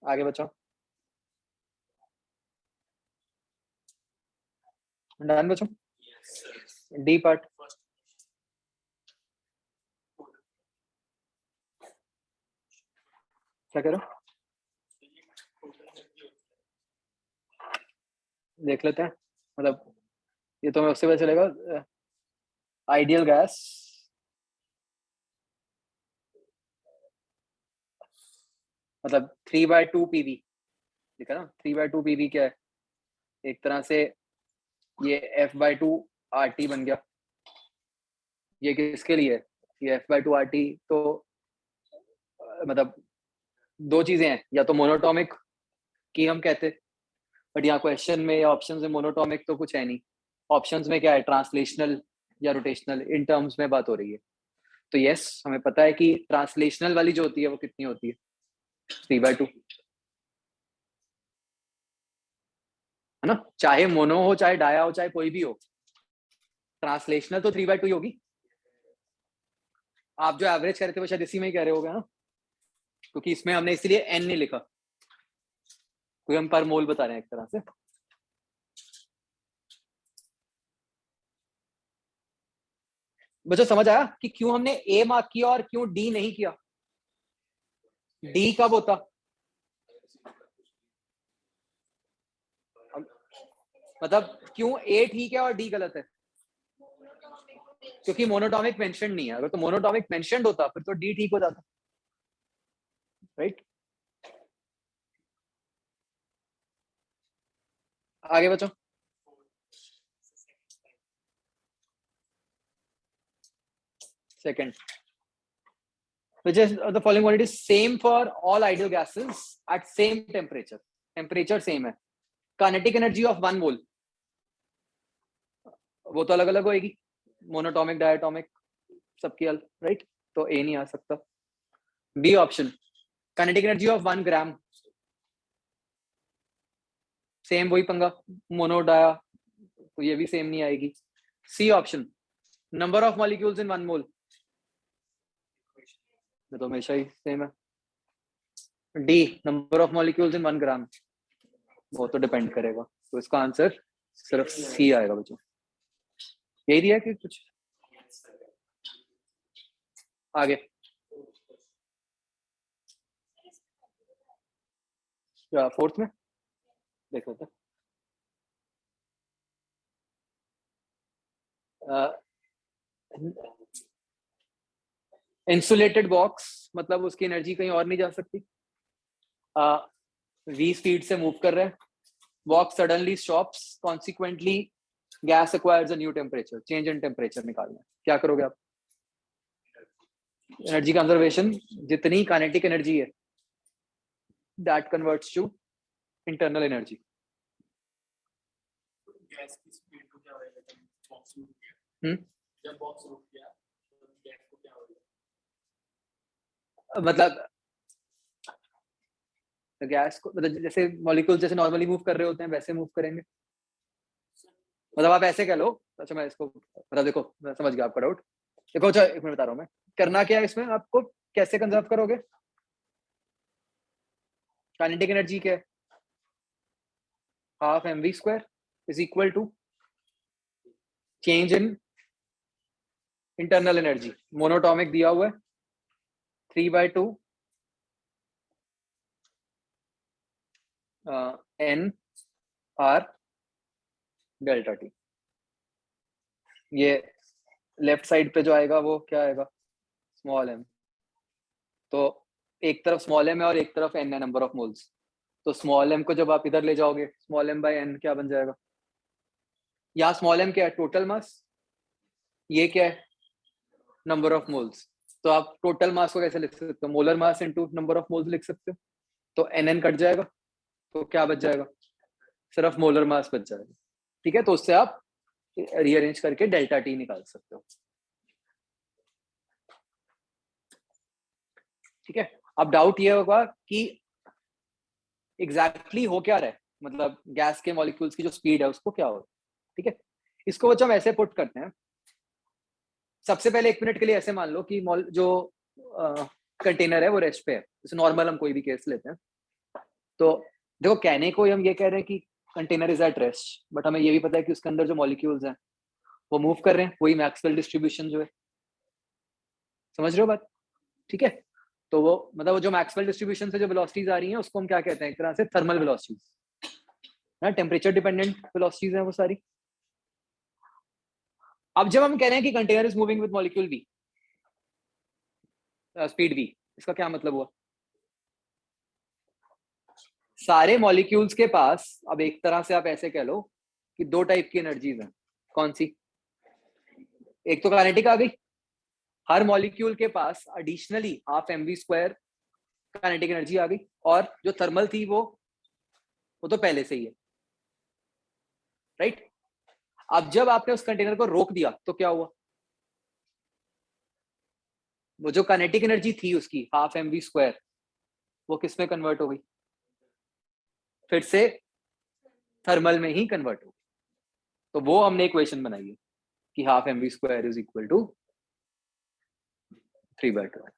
आगे बच्चों, डन बच्चों। डी पार्ट, क्या करो, देख लेते हैं। मतलब ये तो मैं उससे पता चलेगा। आइडियल गैस, मतलब 3/2 पीवी लिखा ना। 3/2 पीवी क्या है, एक तरह से ये F/2 RT बन गया। ये किसके लिए है, ये F/2 RT तो मतलब दो चीजें हैं, या तो मोनोटॉमिक की हम कहते, बट यहाँ क्वेश्चन में या ऑप्शन में मोनोटॉमिक तो कुछ है नहीं। ऑप्शंस में क्या है, ट्रांसलेशनल या रोटेशनल, इन टर्म्स में बात हो रही है। तो यस, हमें पता है कि ट्रांसलेशनल वाली जो होती है वो कितनी होती है, 3/2, है ना। चाहे मोनो हो, चाहे डाया हो, चाहे कोई भी हो, ट्रांसलेशनल तो 3/2 ही होगी। आप जो एवरेज कह रहे थे वो शायद इसी में ही कह रहे हो गए ना, क्योंकि इसमें हमने इसीलिए एन नहीं लिखा, क्योंकि हम पर मोल बता रहे हैं एक तरह से। बच्चों समझ आया कि क्यों हमने ए मार्क किया और क्यों डी नहीं किया। डी कब होता, मतलब क्यों ए ठीक है और डी गलत है, क्योंकि मोनोटॉमिक मेंशन नहीं है। अगर तो मोनोटॉमिक मेंशनड होता फिर तो डी ठीक हो जाता, राइट। आगे बच्चों, second, which is the following quantity is same for all ideal gases at same temperature. Temperature same है, kinetic energy of 1 mole वो तो अलग अलग होएगी, मोनोटॉमिक डायटोमिक सबकी अलग, राइट। तो ए नहीं आ सकता। B option, kinetic energy of 1 gram, same वही पंगा, मोनो डाया, तो ये भी सेम नहीं आएगी। C option, number of molecules in 1 mole, ये तो हमेशा ही सेम है। D, number of molecules in 1 gram, वो तो डिपेंड करेगा। तो इसका आंसर सिर्फ सी आएगा बच्चों। यही दिया कि कुछ आगे, या फोर्थ में देख लेते हैं। इंसुलेटेड बॉक्स मतलब उसकी एनर्जी कहीं और नहीं जा सकती। वी स्पीड से मूव कर रहे हैं, box suddenly stops, consequently gas acquires a new temperature, change in temperature निकालना है। क्या करोगे आप, एनर्जी कंजर्वेशन, जितनी काइनेटिक एनर्जी है that converts to internal energy. Gas की स्पीड को क्या होगा जब बॉक्स रुक गया, जब बॉक्स रुक गया तो गैस को क्या होगा, मतलब गैस को, मतलब जैसे मॉलिक्यूल जैसे नॉर्मली मूव कर रहे होते हैं वैसे मूव करेंगे। मतलब आप ऐसे कह लो। अच्छा मैं इसको, मतलब देखो मैं समझ गया आपका डाउट। देखो अच्छा एक मिनट बता रहा हूँ मैं, करना क्या है इसमें, आपको कैसे कंजर्व करोगे। काइनेटिक एनर्जी क्या है, half mv square is equal to change in internal energy. Monatomic दिया हुआ है 3/2 n r डेल्टा टी। ये लेफ्ट साइड पे जो आएगा वो क्या आएगा, स्मॉल m। तो एक तरफ स्मॉल m है और एक तरफ n है, नंबर ऑफ मोल्स। तो स्मॉल m को जब आप इधर ले जाओगे, स्मॉल m बाय n क्या बन जाएगा। यहाँ स्मॉल m क्या है, टोटल मास, ये क्या है, नंबर ऑफ मोल्स। तो आप टोटल मास को कैसे लिख सकते हो, molar mass into number of moles लिख सकते हो। तो nn कट जाएगा, तो क्या बच जाएगा, सिर्फ मोलर मास बच जाएगा। ठीक है, तो उससे आप रीअरेंज करके डेल्टा टी निकाल सकते हो। ठीक है, अब डाउट ये होगा कि एग्जैक्टली हो क्या रहा है, मतलब गैस के मॉलिक्यूल्स की जो स्पीड है उसको क्या हो। ठीक है, इसको बच्चों हम ऐसे पुट करते हैं। सबसे पहले 1 मिनट के लिए ऐसे मान लो कि जो कंटेनर है वो रेस्ट पे है, जैसे नॉर्मल हम कोई भी केस लेते हैं। तो देखो कहने को हम ये कह रहे हैं कि container is at rest, but हमें ये भी पता है कि उसके अंदर जो मॉलिक्यूल्स हैं वो मूव कर रहे हैं, वही मैक्सवेल डिस्ट्रीब्यूशन जो है, समझ रहे हो बात? ठीक है, तो वो मतलब वो जो मैक्सवेल डिस्ट्रीब्यूशन से जो वेलोसिटीज आ रही हैं उसको हम क्या कहते हैं, एक तरह से थर्मल वेलोसिटीज ना, टेम्परेचर डिपेंडेंट वेलोसिटीज हैं वो सारी। अब जब हम कह रहे हैं कि container is moving with molecule v, speed v, इसका क्या मतलब हुआ? सारे मॉलिक्यूल्स के पास, अब एक तरह से आप ऐसे कह लो कि दो टाइप की एनर्जीज हैं। कौन सी? एक तो काइनेटिक आ गई, हर मॉलिक्यूल के पास additionally half mv² kinetic energy आ गई, और जो थर्मल थी वो तो पहले से ही है, राइट? अब जब आपने उस कंटेनर को रोक दिया तो क्या हुआ? वो जो काइनेटिक एनर्जी थी उसकी हाफ mv², वो किस में कन्वर्ट हो गई? फिर से थर्मल में ही कन्वर्ट हो गई। तो वो हमने इक्वेशन बनाई है कि half mv² is equal to 3/2।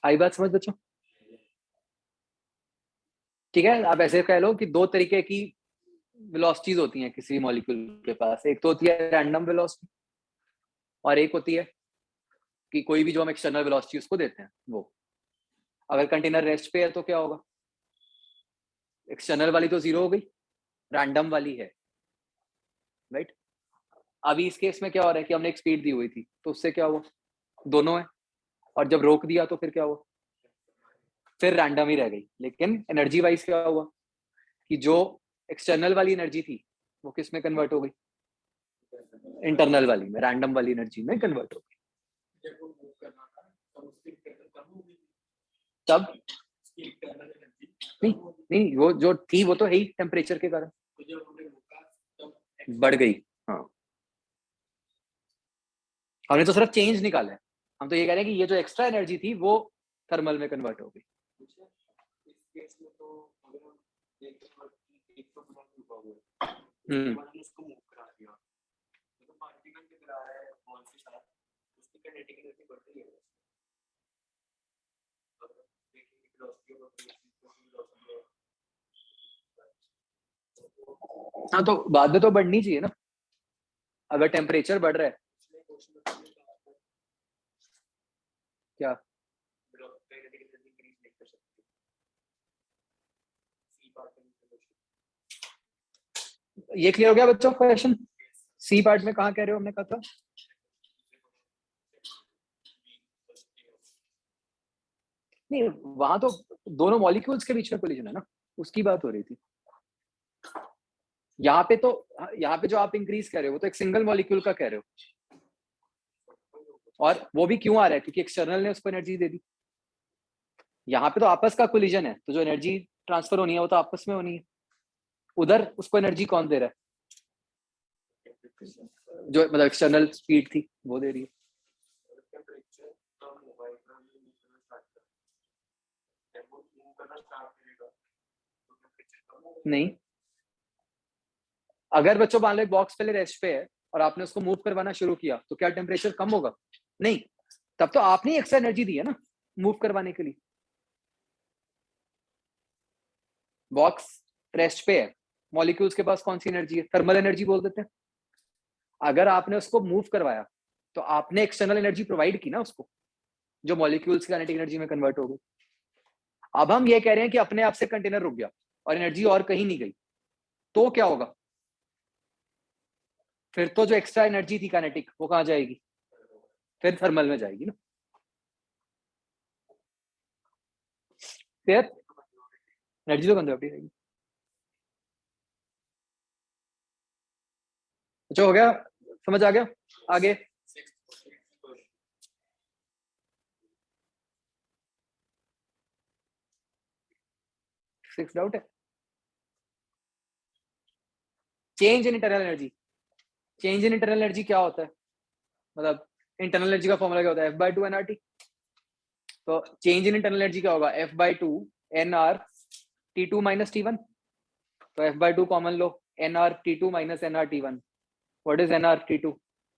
आई बात समझ बच्चों? ठीक है, आप ऐसे कह लो कि दो तरीके की वेलोसिटीज होती हैं किसी मॉलिक्यूल के पास। एक तो होती है रैंडम वेलोसिटी, और एक होती है कि कोई भी जो हम एक्सटर्नल वेलोसिटी उसको देते हैं वो। अगर कंटेनर रेस्ट पे है तो क्या होगा? एक्सटर्नल वाली तो 0 हो गई, रैंडम वाली है, राइट? अभी इस केस में क्या हो रहा है कि हमने एक स्पीड दी हुई थी, तो उससे क्या हुआ? दोनों है, और जब रोक दिया तो फिर क्या हुआ? फिर रैंडम ही रह गई। लेकिन एनर्जी वाइज क्या हुआ कि जो एक्सटर्नल वाली एनर्जी थी वो किस में कन्वर्ट हो गई? इंटरनल वाली में, रैंडम वाली एनर्जी में कन्वर्ट हो गई। जब वो मूव करना था तब उसकी इंटरनल कम हो गई, तब उसकी इंटरनल एनर्जी नहीं नहीं, वो जो थी वो तो है ही टेम्परेचर के कारण तो जब हमने रोका तब बढ़ गई। हाँ, हमने तो सिर्फ चेंज निकाला है, हम तो ये कह रहे हैं कि ये जो एक्स्ट्रा एनर्जी थी वो थर्मल में कन्वर्ट हो गई। इस केस में तो अगर हम देखते हैं कि एक तो ब्लॉक रुका हुआ है, उसके बाद हमने उसको मूव करा दिया, तो पार्टिकल टकरा रहा है बॉल के साथ, उसकी काइनेटिक एनर्जी बढ़ रही है। देखेंगे वेलोसिटी ऑफ वेलोसिटी, हाँ, तो बाद में तो बढ़नी चाहिए ना, अगर टेम्परेचर बढ़ रहा है। क्या ये क्लियर हो गया बच्चों क्वेश्चन? सी पार्ट में कहाँ कह रहे हो हमने कहा था? नहीं, वहां तो दोनों मॉलिक्यूल्स के बीच में कोलिजन है ना, उसकी बात हो रही थी। यहाँ पे जो आप इंक्रीज कर रहे हो वो तो एक सिंगल मॉलिक्यूल का कह रहे हो, और वो भी क्यों आ रहा है? क्योंकि एक्सटर्नल ने उसको एनर्जी दे दी। यहाँ पे तो आपस का कोलिजन है, तो जो एनर्जी ट्रांसफर होनी है वो तो आपस में होनी है। उधर उसको एनर्जी कौन दे रहा है? जो मतलब एक्सटर्नल स्पीड थी वो दे रही है। नहीं, अगर बच्चों मान लो एक बॉक्स पहले रेस्ट पे है और आपने उसको मूव करवाना शुरू किया तो क्या टेम्परेचर कम होगा? नहीं, तब तो आपने एक्स्ट्रा एनर्जी दी है ना मूव करवाने के लिए। बॉक्स रेस्ट पे है, मॉलिक्यूल्स के पास कौन सी एनर्जी है? थर्मल एनर्जी बोल देते हैं। अगर आपने उसको मूव करवाया तो आपने एक्सटर्नल एनर्जी प्रोवाइड की ना उसको, जो मॉलिक्यूल्स की काइनेटिक एनर्जी में कन्वर्ट हो गई। अब हम ये कह रहे हैं कि अपने आप से कंटेनर रुक गया और एनर्जी और कहीं नहीं गई, तो क्या होगा? फिर तो जो एक्स्ट्रा एनर्जी थी काइनेटिक वो कहाँ जाएगी? फिर थर्मल में जाएगी ना। फिर एनर्जी तो कंजर्व रहेगी। अच्छा, हो गया? समझ आ गया? आगे सिक्स डाउट है। Change in internal energy. Change in internal energy क्या होता है? मतलब इंटरनल एनर्जी का फॉर्मूला क्या होता है? F/2 nRT। तो चेंज इन इंटरनल एनर्जी क्या होगा? F/2 nR T2 - T1। तो F/2 common low, nRT2 minus nRT1. What is nRT2?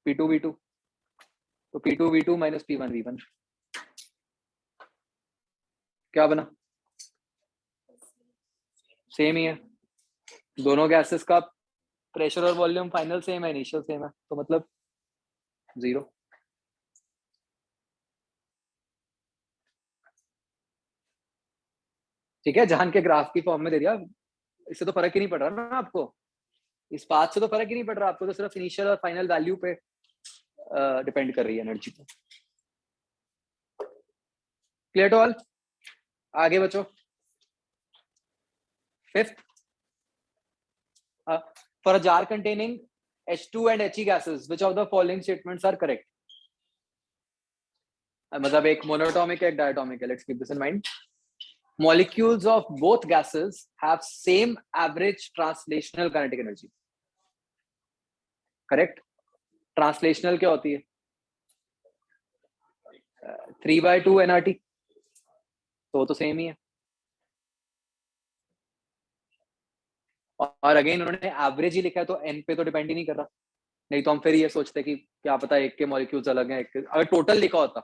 P2V2. तो P2V2 minus P1V1 क्या बना? सेम ही है, दोनों गैसेस का प्रेशर और वॉल्यूम फाइनल सेम है, इनिशियल सेम है, तो मतलब 0. ठीक है, जान के ग्राफ की फॉर्म में दे दिया, इससे तो फर्क ही नहीं पड़ रहा ना आपको, इस बात से तो फर्क ही नहीं पड़ रहा आपको, तो सिर्फ इनिशियल और फाइनल वैल्यू पे डिपेंड कर रही है एनर्जी पे. Clear to all? आगे बचो. Fifth, for a jar containing H2 and He gases, which of the following statements are correct? मतलब एक monatomic है, एक diatomic है. Let's keep this in mind. Molecules of both gases have same average translational kinetic energy. Correct? Translational क्या होती है? 3/2 nRT. तो same ही है. और अगेन उन्होंने एवरेज ही लिखा है, तो एन पे तो डिपेंड ही नहीं कर रहा. नहीं तो हम फिर ये सोचते कि क्या पता एक के मॉलिक्यूल्स अलग हैं, अगर टोटल लिखा होता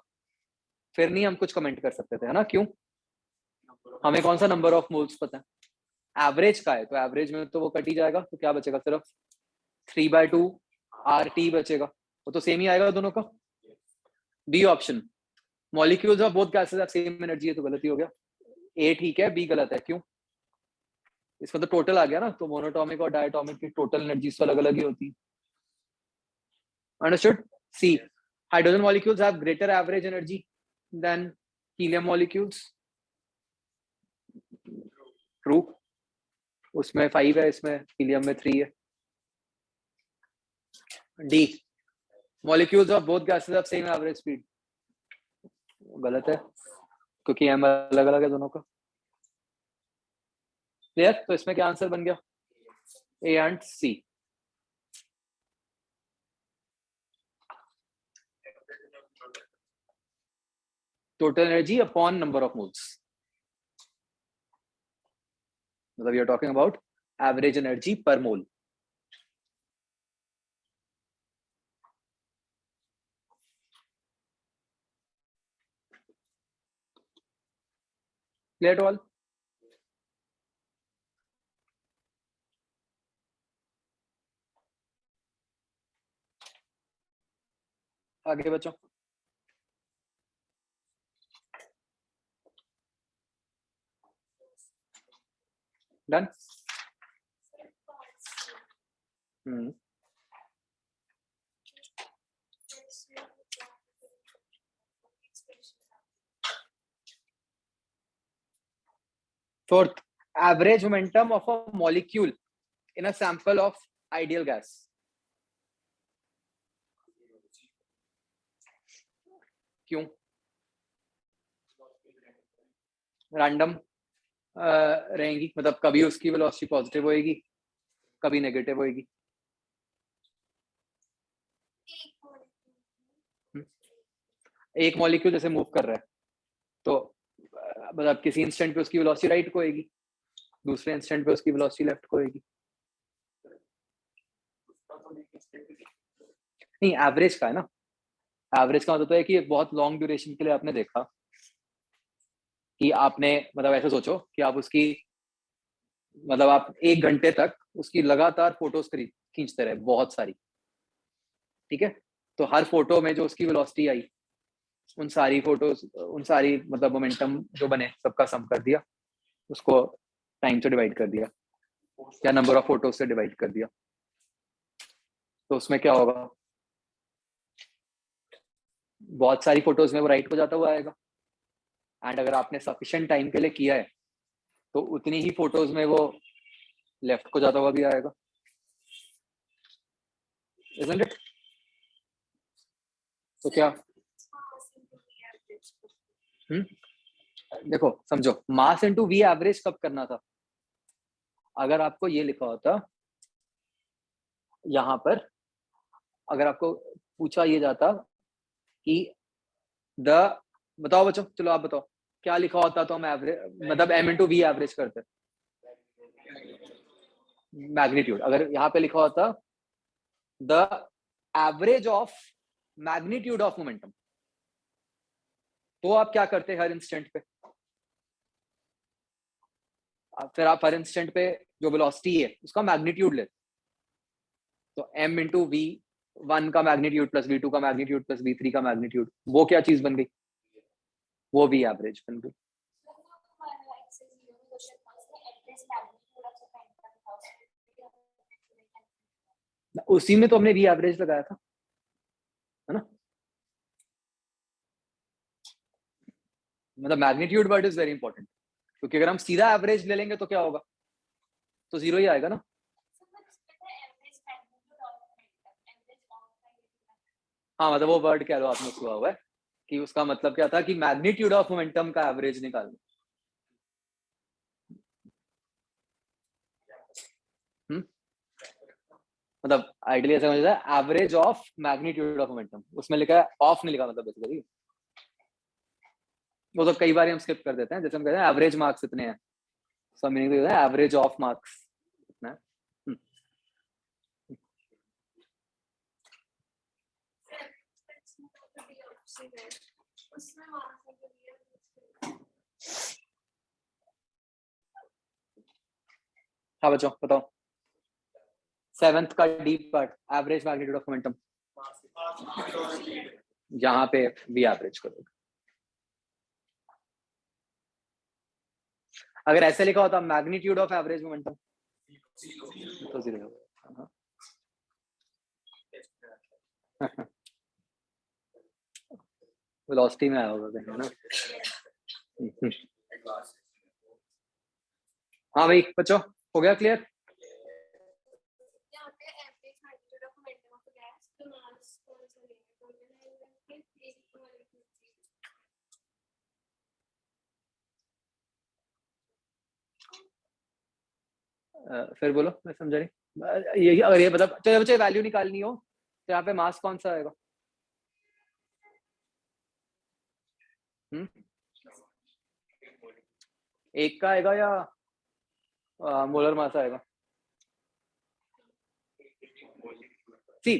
फिर नहीं हम कुछ कमेंट कर सकते थे, है ना? क्यों? हमें कौन सा नंबर ऑफ मोल्स पता है? एवरेज का है, तो एवरेज में तो वो कट ही जाएगा, तो क्या बचेगा? सिर्फ 3/2 RT बचेगा, वो तो सेम ही आएगा दोनों का. B option, molecules of both gases have same energy, है तो गलती हो गया. ए ठीक है, बी गलत है. क्यों? इसमें तो टोटल आ गया ना, तो मोनोटॉमिक और डायटोमिक की टोटल एनर्जीज तो अलग अलग ही होती है. Understood? C, hydrogen molecules have greater average energy than helium molecules. True, उसमें 5 है, इसमें हीलियम में 3 है. D, molecules of both gases have same average speed. गलत है, क्योंकि एम अलग अलग है दोनों का. क्लियर? तो इसमें क्या आंसर बन गया? A and C. Total energy upon number of moles, मतलब you are talking about average energy per mole. Clear to all? आगे बचो. Done. Fourth, average momentum of a molecule in a sample of ideal gas. क्यों? Random रहेंगी, मतलब कभी उसकी velocity positive होएगी, कभी नेगेटिव होएगी. एक मॉलिक्यूल जैसे मूव कर रहा है, तो मतलब किसी इंस्टेंट पे उसकी वेलोसिटी राइट को होएगी, दूसरे इंस्टेंट पे उसकी वेलोसिटी लेफ्ट को होएगी. नहीं, एवरेज का है ना. एवरेज का मतलब तो है कि बहुत लॉन्ग ड्यूरेशन के लिए आपने देखा कि आपने, मतलब ऐसे सोचो कि आप उसकी, मतलब आप 1 घंटे तक उसकी लगातार फोटोज खींचते रहे, बहुत सारी. ठीक है, तो हर फोटो में जो उसकी वेलोसिटी आई, उन सारी फोटोज, उन सारी मतलब मोमेंटम जो बने, सबका सम कर दिया, उसको टाइम से डिवाइड कर दिया, या नंबर ऑफ फोटोज से डिवाइड कर दिया, तो उसमें क्या होगा? बहुत सारी फोटोज में वो राइट को जाता हुआ आएगा. एंड अगर आपने सफिशिएंट टाइम के लिए किया है, तो उतनी ही फोटोज में वो लेफ्ट को जाता हुआ भी आएगा. Isn't it? तो क्या देखो समझो, मास इनटू वी एवरेज कब करना था? अगर आपको ये लिखा होता यहाँ पर, अगर आपको पूछा ये जाता कि बताओ बच्चों, चलो आप बताओ क्या लिखा होता तो हम एवरेज, मतलब m इंटू वी एवरेज करते. मैग्नीट्यूड, अगर यहाँ पे लिखा होता the average of magnitude of momentum, तो आप क्या करते हर इंस्टेंट पे? फिर आप हर इंस्टेंट पे जो वेलोसिटी है उसका मैग्नीट्यूड लेते, तो m इंटू वी वन का मैग्नीट्यूड प्लस v2 का मैग्नीट्यूड प्लस v3 का मैग्नीट्यूड, वो क्या चीज बन गई? वो v एवरेज बन गई। उसी में तो हमने v एवरेज लगाया था, है ना? मतलब magnitude word is very important, क्योंकि अगर हम सीधा एवरेज ले लेंगे तो क्या होगा? तो जीरो ही आएगा ना। हाँ, मतलब वो वर्ड कह लो आपने सुना हुआ है कि उसका मतलब क्या था कि मैग्नीट्यूड ऑफ मोमेंटम का एवरेज निकालना। मतलब आइडियली ऐसा समझना है, average of magnitude of momentum, उसमें लिखा है, ऑफ नहीं लिखा, मतलब बेसिकली वो तो कई बार हम स्किप कर देते हैं, जैसे हम कहते हैं एवरेज मार्क्स इतने हैं, सो मीनिंग तो है एवरेज ऑफ मार्क्स इतना है। हाँ बच्चों बताओ, 7th का deep part, average magnitude of momentum, यहाँ पे वी एवरेज करोगे। अगर ऐसे लिखा होता मैग्नीट्यूड ऑफ एवरेज मोमेंटम तो जीरो होगा। वेलोसिटी में आया होगा कहीं, है ना? हाँ भाई बच्चों, हो गया क्लियर? फिर बोलो, मैं समझा नहीं। यही अगर ये मतलब चलो बच्चे वैल्यू निकालनी हो तो यहाँ पे मास कौन सा आएगा? एक का आएगा या मोलर मास आएगा? सी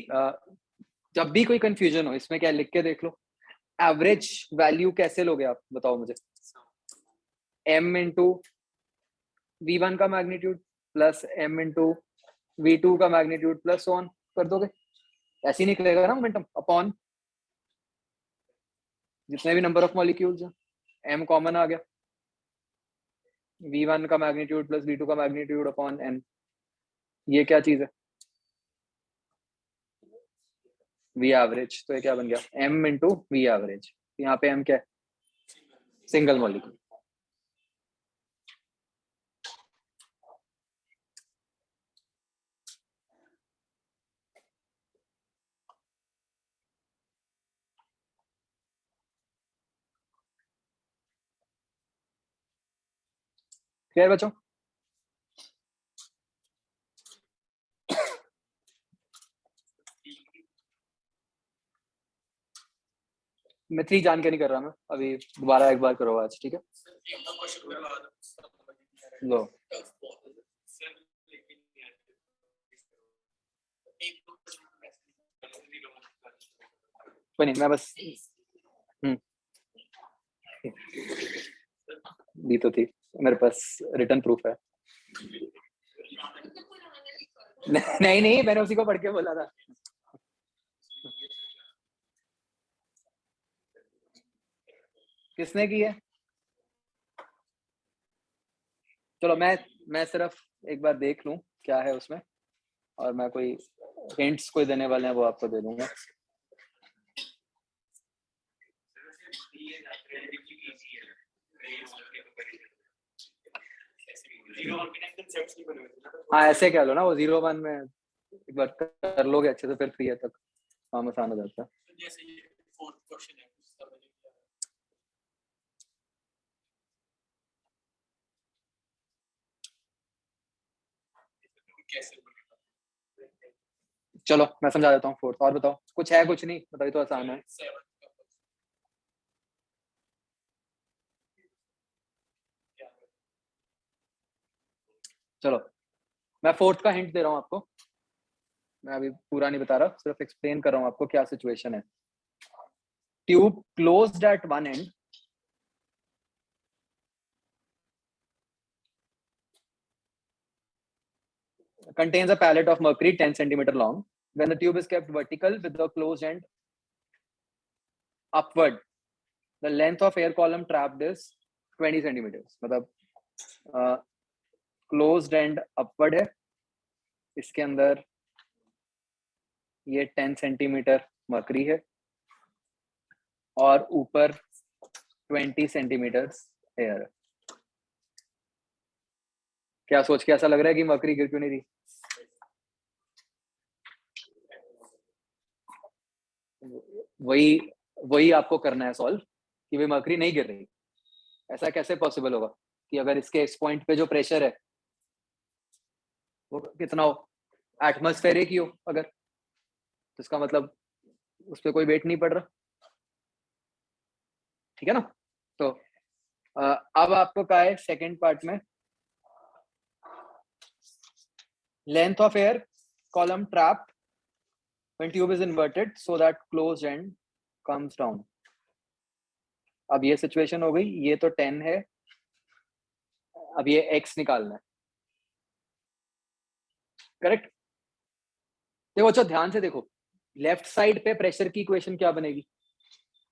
जब भी कोई कंफ्यूजन हो इसमें क्या लिख के देख लो, एवरेज वैल्यू कैसे लोगे आप बताओ मुझे? m इंटू v1 का magnitude plus m into v2 का मैग्नीट्यूड प्लस ऑन कर दोगे, ऐसे ही निकलेगा ना मोमेंटम, अपॉन जितने भी नंबर ऑफ मॉलिक्यूल्स हैं, m कॉमन आ गया, v1 का मैग्नीट्यूड प्लस v2 का मैग्नीट्यूड अपॉन n, ये क्या चीज है? v average. तो ये क्या बन गया? m इंटू v एवरेज, यहाँ पे m क्या है? Single molecule. क्लियर बच्चों? मैं 3 जान के नहीं कर रहा, मैं अभी दोबारा एक बार करो आज, ठीक है? लो कोई नहीं, मैं बस दी तो थी मेरे पास, रिटर्न प्रूफ है। नहीं नहीं, मैंने उसी को पढ़ के बोला था। किसने की है? चलो मैं सिर्फ एक बार देख लूं क्या है उसमें, और मैं कोई हिंट्स कोई देने वाले हैं वो आपको दे दूंगा। हाँ ऐसे कह लो ना, वो 0 1 में एक बार कर लोगे अच्छे से, फिर 3 तक काम आसान हो जाता है। चलो मैं समझा देता हूँ फोर्थ, और बताओ कुछ है? कुछ नहीं बताइए तो आसान है। चलो मैं फोर्थ का हिंट दे रहा हूँ आपको, मैं अभी पूरा नहीं बता रहा, सिर्फ एक्सप्लेन कर रहा हूँ आपको क्या सिचुएशन है. Tube closed eight one and, contains a pallet of mercury 10 centimeter long. When the tube is kept vertical with the closed end upward, the length of air column trapped is 20 centimeters. मतलब closed end upward है, इसके अंदर ये 10 centimetre mercury है और ऊपर 20 centimetre air है. क्या सोच के ऐसा लग रहा है कि मर्करी गिर क्यों नहीं रही? वही आपको करना है सॉल्व कि भाई मर्करी नहीं गिर रही. ऐसा कैसे पॉसिबल होगा कि अगर इसके इस पॉइंट पे जो प्रेशर है वो कितना हो, एटमॉस्फेरिक ही हो अगर, तो इसका मतलब उस पर कोई वेट नहीं पड़ रहा. ठीक है ना? तो अब आपको क्या है सेकेंड पार्ट में, length of air column trapped when tube is inverted so that closed end comes down. अब ये सिचुएशन हो गई, ये तो 10 है, अब ये x निकालना है. करेक्ट? देखो अच्छा ध्यान से देखो, लेफ्ट साइड पे प्रेशर की इक्वेशन क्या बनेगी?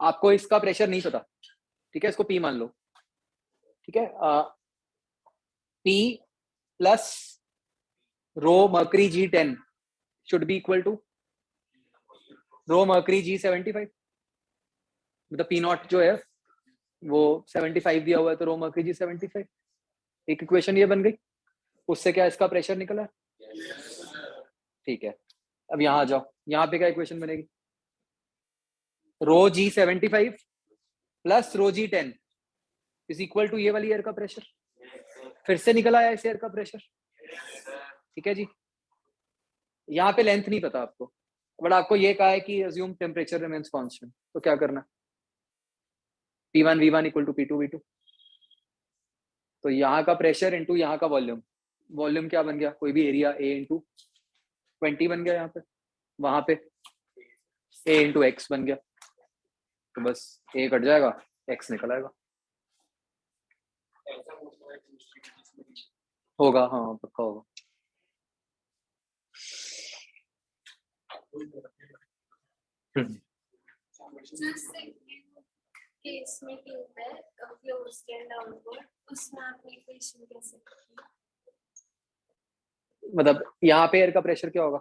आपको इसका प्रेशर नहीं पता, ठीक है, इसको P मान लो. ठीक है, P plus rho mercury G10 should be equal to rho mercury G75. मतलब P नॉट जो है वो 75 दिया हुआ है, तो रो मर्करी G75. एक इक्वेशन ये बन गई, उससे क्या इसका प्रेशर निकला? ठीक है, अब यहाँ आ जाओ, यहाँ पे क्या इक्वेशन बनेगी? Rho G75 plus rho G10 is equal to ये वाली एयर का प्रेशर. फिर से निकल आया इस एयर का प्रेशर. ठीक है जी, यहाँ पे लेंथ नहीं पता आपको, बट आपको ये कहा है कि अज्यूम टेम्परेचर रिमेन्स कांस्टेंट, तो क्या करना? P1 V1 equal to P2 V2. तो यहाँ का प्रेशर इंटू यहाँ का वॉल्यूम, वॉल्यूम क्या बन गया? कोई भी एरिया A इंटू 20 बन गया यहाँ पे, वहां पे A इंटू एक्स बन गया, तो बस A कट जाएगा, x निकल आएगा. होगा, हाँ पक्का होगा. केस में ट्यूब है क्लोज्ड एंड डाउनवर्ड, उसमें आपने इक्वेशन कैसे की? मतलब यहाँ पे एयर का प्रेशर क्या होगा?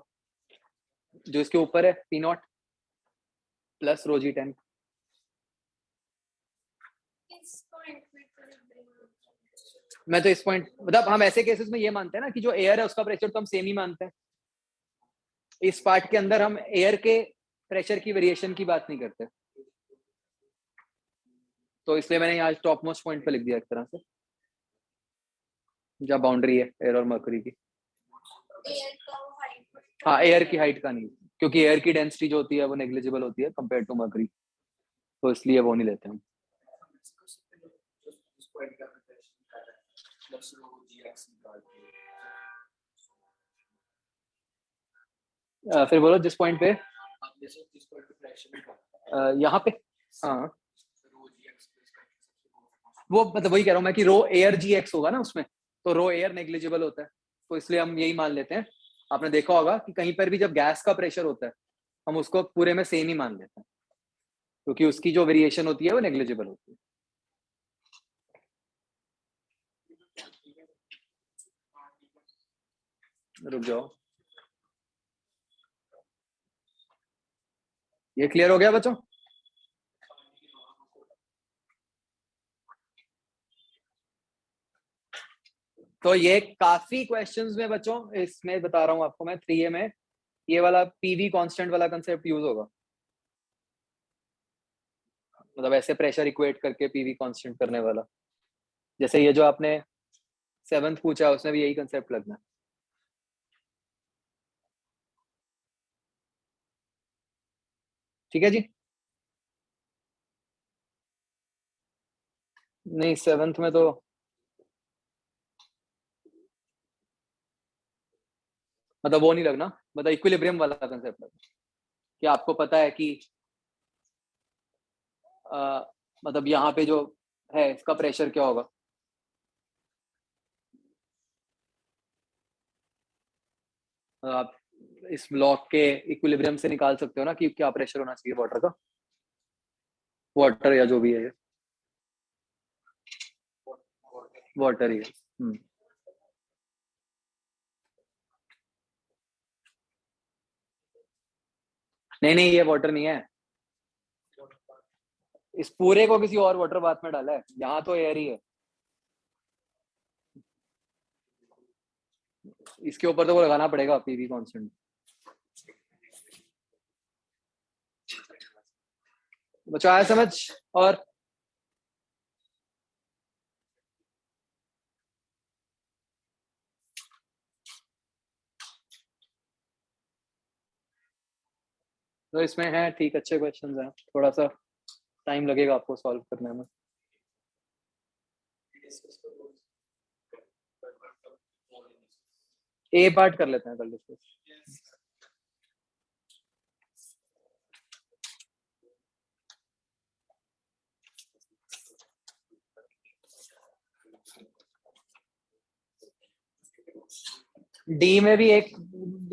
जो इसके ऊपर है P not plus rho G10. इस पॉइंट में मैं तो इस पॉइंट, मतलब हम ऐसे केसेस में ये मानते हैं ना कि जो एयर है उसका प्रेशर तो हम सेम ही मानते हैं. इस पार्ट के अंदर हम एयर के प्रेशर की वेरिएशन की बात नहीं करते, तो इसलिए मैंने यहाँ टॉप मोस्ट पॉइंट पे लिख दिया एक तरह से, जहाँ बाउंड्री है एयर और मर्करी की. एयर का हाइट, हाँ, एयर की हाइट का नहीं, क्योंकि एयर की डेंसिटी जो होती है वो नेग्लिजिबल होती है कंपेयर टू मर्करी, तो इसलिए वो नहीं लेते हम. फिर बोलो जिस पॉइंट पे यहाँ पे, हाँ वो मतलब वही कह रहा हूँ मैं कि रो एयर GX होगा ना उसमें, तो रो एयर नेग्लिजिबल होता है, तो इसलिए हम यही मान लेते हैं. आपने देखा होगा कि कहीं पर भी जब गैस का प्रेशर होता है हम उसको पूरे में सेम ही मान लेते हैं, क्योंकि उसकी जो वेरिएशन होती है वो नेग्लिजिबल होती है. रुक जाओ, ये क्लियर हो गया बच्चों? तो ये काफी क्वेश्चंस में बच्चों, इसमें बता रहा हूँ आपको मैं 3A में ये वाला PV कांस्टेंट वाला कंसेप्ट यूज होगा. मतलब ऐसे प्रेशर इक्वेट करके PV कांस्टेंट करने वाला, जैसे ये जो आपने 7th पूछा उसमें भी यही कंसेप्ट लगना है. ठीक है जी? नहीं 7th में तो मतलब वो नहीं लगना, मतलब इक्विलिब्रियम वाला कंसेप्ट कि आपको पता है कि मतलब यहाँ पे जो है इसका प्रेशर क्या होगा, आप इस ब्लॉक के इक्विलिब्रियम से निकाल सकते हो ना कि क्या प्रेशर होना चाहिए वाटर का, वाटर या जो भी है, वाटर ही है। नहीं नहीं, ये वाटर नहीं है, इस पूरे को किसी और वाटर बाथ में डाला है, यहाँ तो एयर ही है। इसके ऊपर तो वो लगाना पड़ेगा पीवी कांस्टेंट। बच्चा आया समझ? और तो इसमें है ठीक, अच्छे क्वेश्चंस हैं, थोड़ा सा टाइम लगेगा आपको सॉल्व करने में। ए पार्ट कर लेते हैं कल डिस्कस। डी में भी एक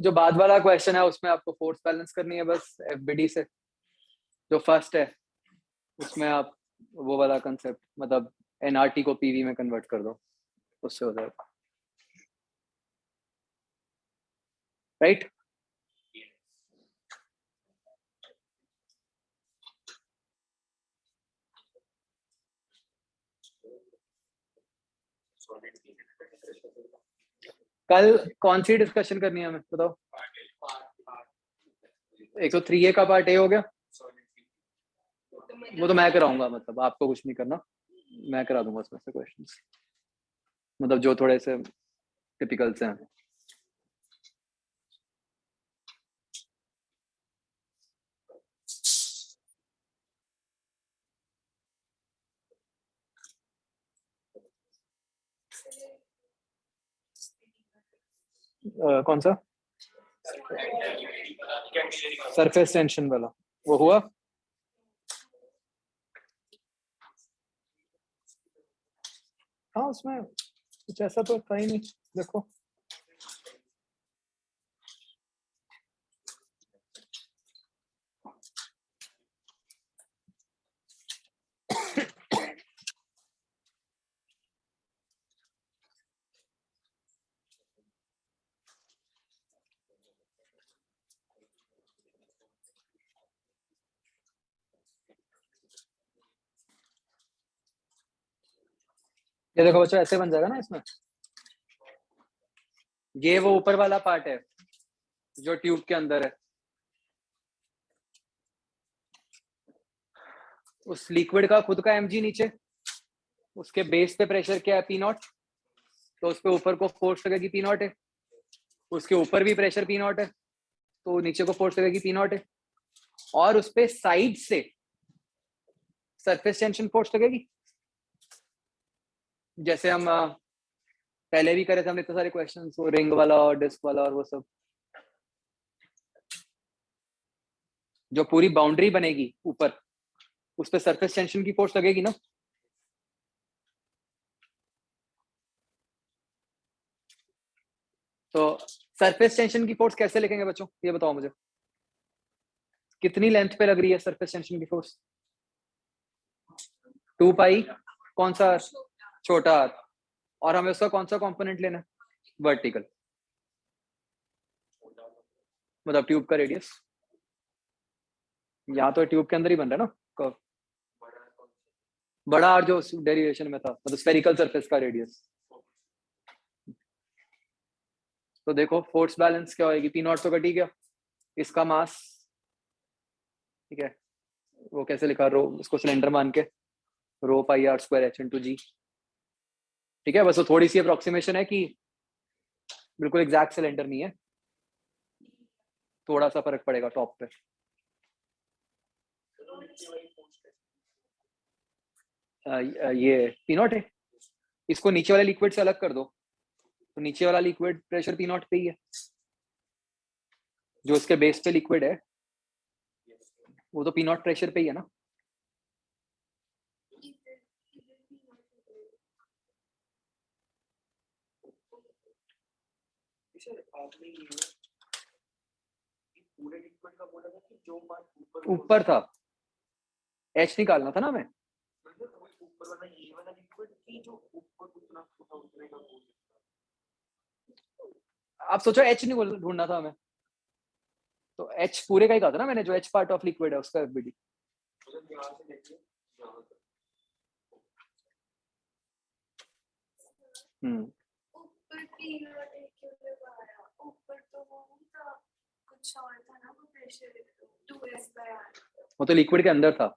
जो बाद वाला क्वेश्चन है उसमें आपको फोर्स बैलेंस करनी है बस एफबीडी से, जो फर्स्ट है उसमें आप वो वाला कंसेप्ट मतलब एनआरटी को पीवी में कन्वर्ट कर दो, उससे हो जाएगा, राइट? कल कौन सी डिस्कशन करनी है हमें बताओ? 103A का पार्ट ए हो गया, वो तो मैं कराऊंगा, मतलब आपको कुछ नहीं करना, मैं करा दूंगा उसमें से क्वेश्चंस, मतलब जो थोड़े से टिपिकल से हैं। कौन सा? सरफेस टेंशन वाला वो हुआ? हाँ उसमें कुछ ऐसा तो था ही नहीं, देखो ये देखो बच्चों ऐसे बन जाएगा ना इसमें, ये वो ऊपर वाला पार्ट है जो ट्यूब के अंदर है, उस लिक्विड का खुद का mg नीचे, उसके बेस पे प्रेशर क्या है पी नॉट, तो उस पे ऊपर को फोर्स लगेगी पी नॉट है, उसके ऊपर भी प्रेशर पी नॉट है तो नीचे को फोर्स लगेगी पी नॉट है, और उस पे साइड से सरफेस टेंशन फोर्स लगेगी, जैसे हम पहले भी करे थे हमने इतने सारे क्वेश्चंस, वो रिंग वाला और डिस्क वाला और वो सब, जो पूरी बाउंड्री बनेगी ऊपर उस पे सरफेस टेंशन की फोर्स लगेगी ना। तो सरफेस टेंशन की फोर्स कैसे लिखेंगे बच्चों, ये बताओ मुझे, कितनी लेंथ पे लग रही है सरफेस टेंशन की फोर्स? 2 पाई कौन सा? छोटा r, और हमें उसका कौन सा कंपोनेंट लेना है? वर्टिकल, मतलब ट्यूब का रेडियस, यहाँ तो ट्यूब के अंदर ही बन रहा है ना कर्व, बड़ा आर जो डेरिवेशन में था, मतलब स्फेरिकल सरफेस का रेडियस। तो देखो फोर्स बैलेंस क्या होगी, पी नॉट तो कट ही गया, इसका मास, ठीक है, वो कैसे लिखा, रो, इसको सिलेंडर मान के रो पाई आर स्क्वायर एच इंटू जी, ठीक है, बस वो थोड़ी सी अप्रोक्सीमेशन है कि बिल्कुल एग्जैक्ट सिलेंडर नहीं है, थोड़ा सा फर्क पड़ेगा टॉप पे। ये पी नॉट है, इसको नीचे वाले लिक्विड से अलग कर दो, तो नीचे वाला लिक्विड प्रेशर पी नॉट पे ही है, जो उसके बेस पे लिक्विड है yes sir. वो तो पी नॉट प्रेशर पे ही है ना। सर आपने ये पूरे लिक्विड का बोला था कि जो पार्ट ऊपर था एच निकालना था ना हमें। मतलब वही ऊपर वाला ये वाला लिक्विड की जो ऊपर उतना छोटा उतरेगा वो आप सोचो एच नहीं ढूंढना था हमें, तो एच पूरे का ही कहा था ना मैंने, जो एच पार्ट ऑफ लिक्विड है उसका एफबीडी। मतलब यहाँ से देखिए यहाँ तक ऊपर पी नॉट है क्यों लगाया? ऊपर तो वो था कुछ और था ना, वो प्रेशर 2s/r। वो तो लिक्विड के अंदर था,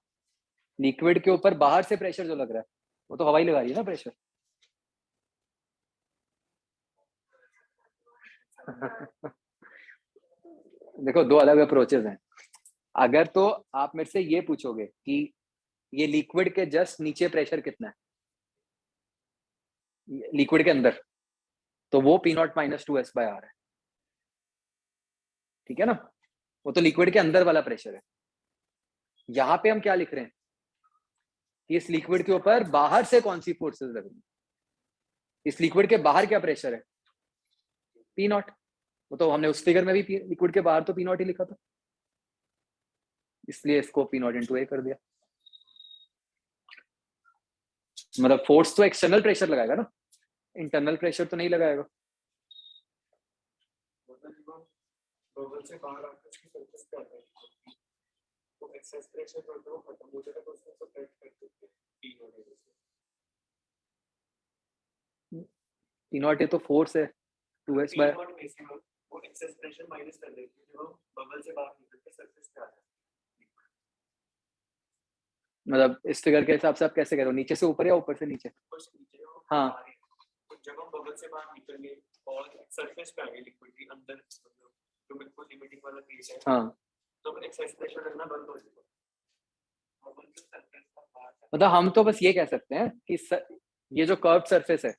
लिक्विड के ऊपर बाहर से प्रेशर जो लग रहा है वो तो हवा ही लगा रही है ना प्रेशर। देखो दो अलग अप्रोचेस हैं। अगर तो आप मेरे से ये पूछोगे कि ये लिक्विड के जस्ट नीचे प्रेशर कितना है लिक्विड के अंदर, तो वो पी नॉट माइनस 2s/r है, ठीक है ना। वो तो लिक्विड के अंदर वाला प्रेशर है। यहाँ पे हम क्या लिख रहे हैं कि इस लिक्विड के ऊपर बाहर से कौन सी फोर्सेस लग रही है, इस लिक्विड के बाहर क्या प्रेशर है, पी नॉट। वो तो हमने उस फिगर में भी लिक्विड के बाहर तो पी नॉट ही लिखा था, इसलिए इसको पी नॉट इंटू ए कर दिया। मतलब फोर्स तो एक्सटर्नल प्रेशर लगाएगा ना, इंटरनल प्रेशर तो नहीं लगाएगा। मतलब जब हम बबल से बाहर आकर उसकी सरफेस पे आता है तो एक्सेस प्रेशर जो है वो खत्म हो जाएगा तो उसको सब्ट्रैक्ट कर देते हैं पी नॉट ए से। पी नॉट ए तो फोर्स है 2s बाय, P0 में से वो एक्सेस प्रेशर माइनस कर देते हैं जब हम बबल से बाहर निकल के सरफेस पे आते हैं। मतलब इस फिगर के हिसाब से आप कैसे कह रहे हो, नीचे से ऊपर या ऊपर से नीचे। ऊपर से नीचे जब हम हाँ। आ रहे हैं, तो जब हम बबल से बाहर निकलेंगे और सरफेस पे आएंगे लिक्विड के अंदर मतलब जो बिल्कुल लिमिटिंग वाला केस है हाँ तो एक्सेस प्रेशर लगना बंद हो जाएगा। बबल से सरफेस पर बाहर मतलब हम तो बस ये कह सकते हैं कि ये जो कर्व्ड सरफेस है,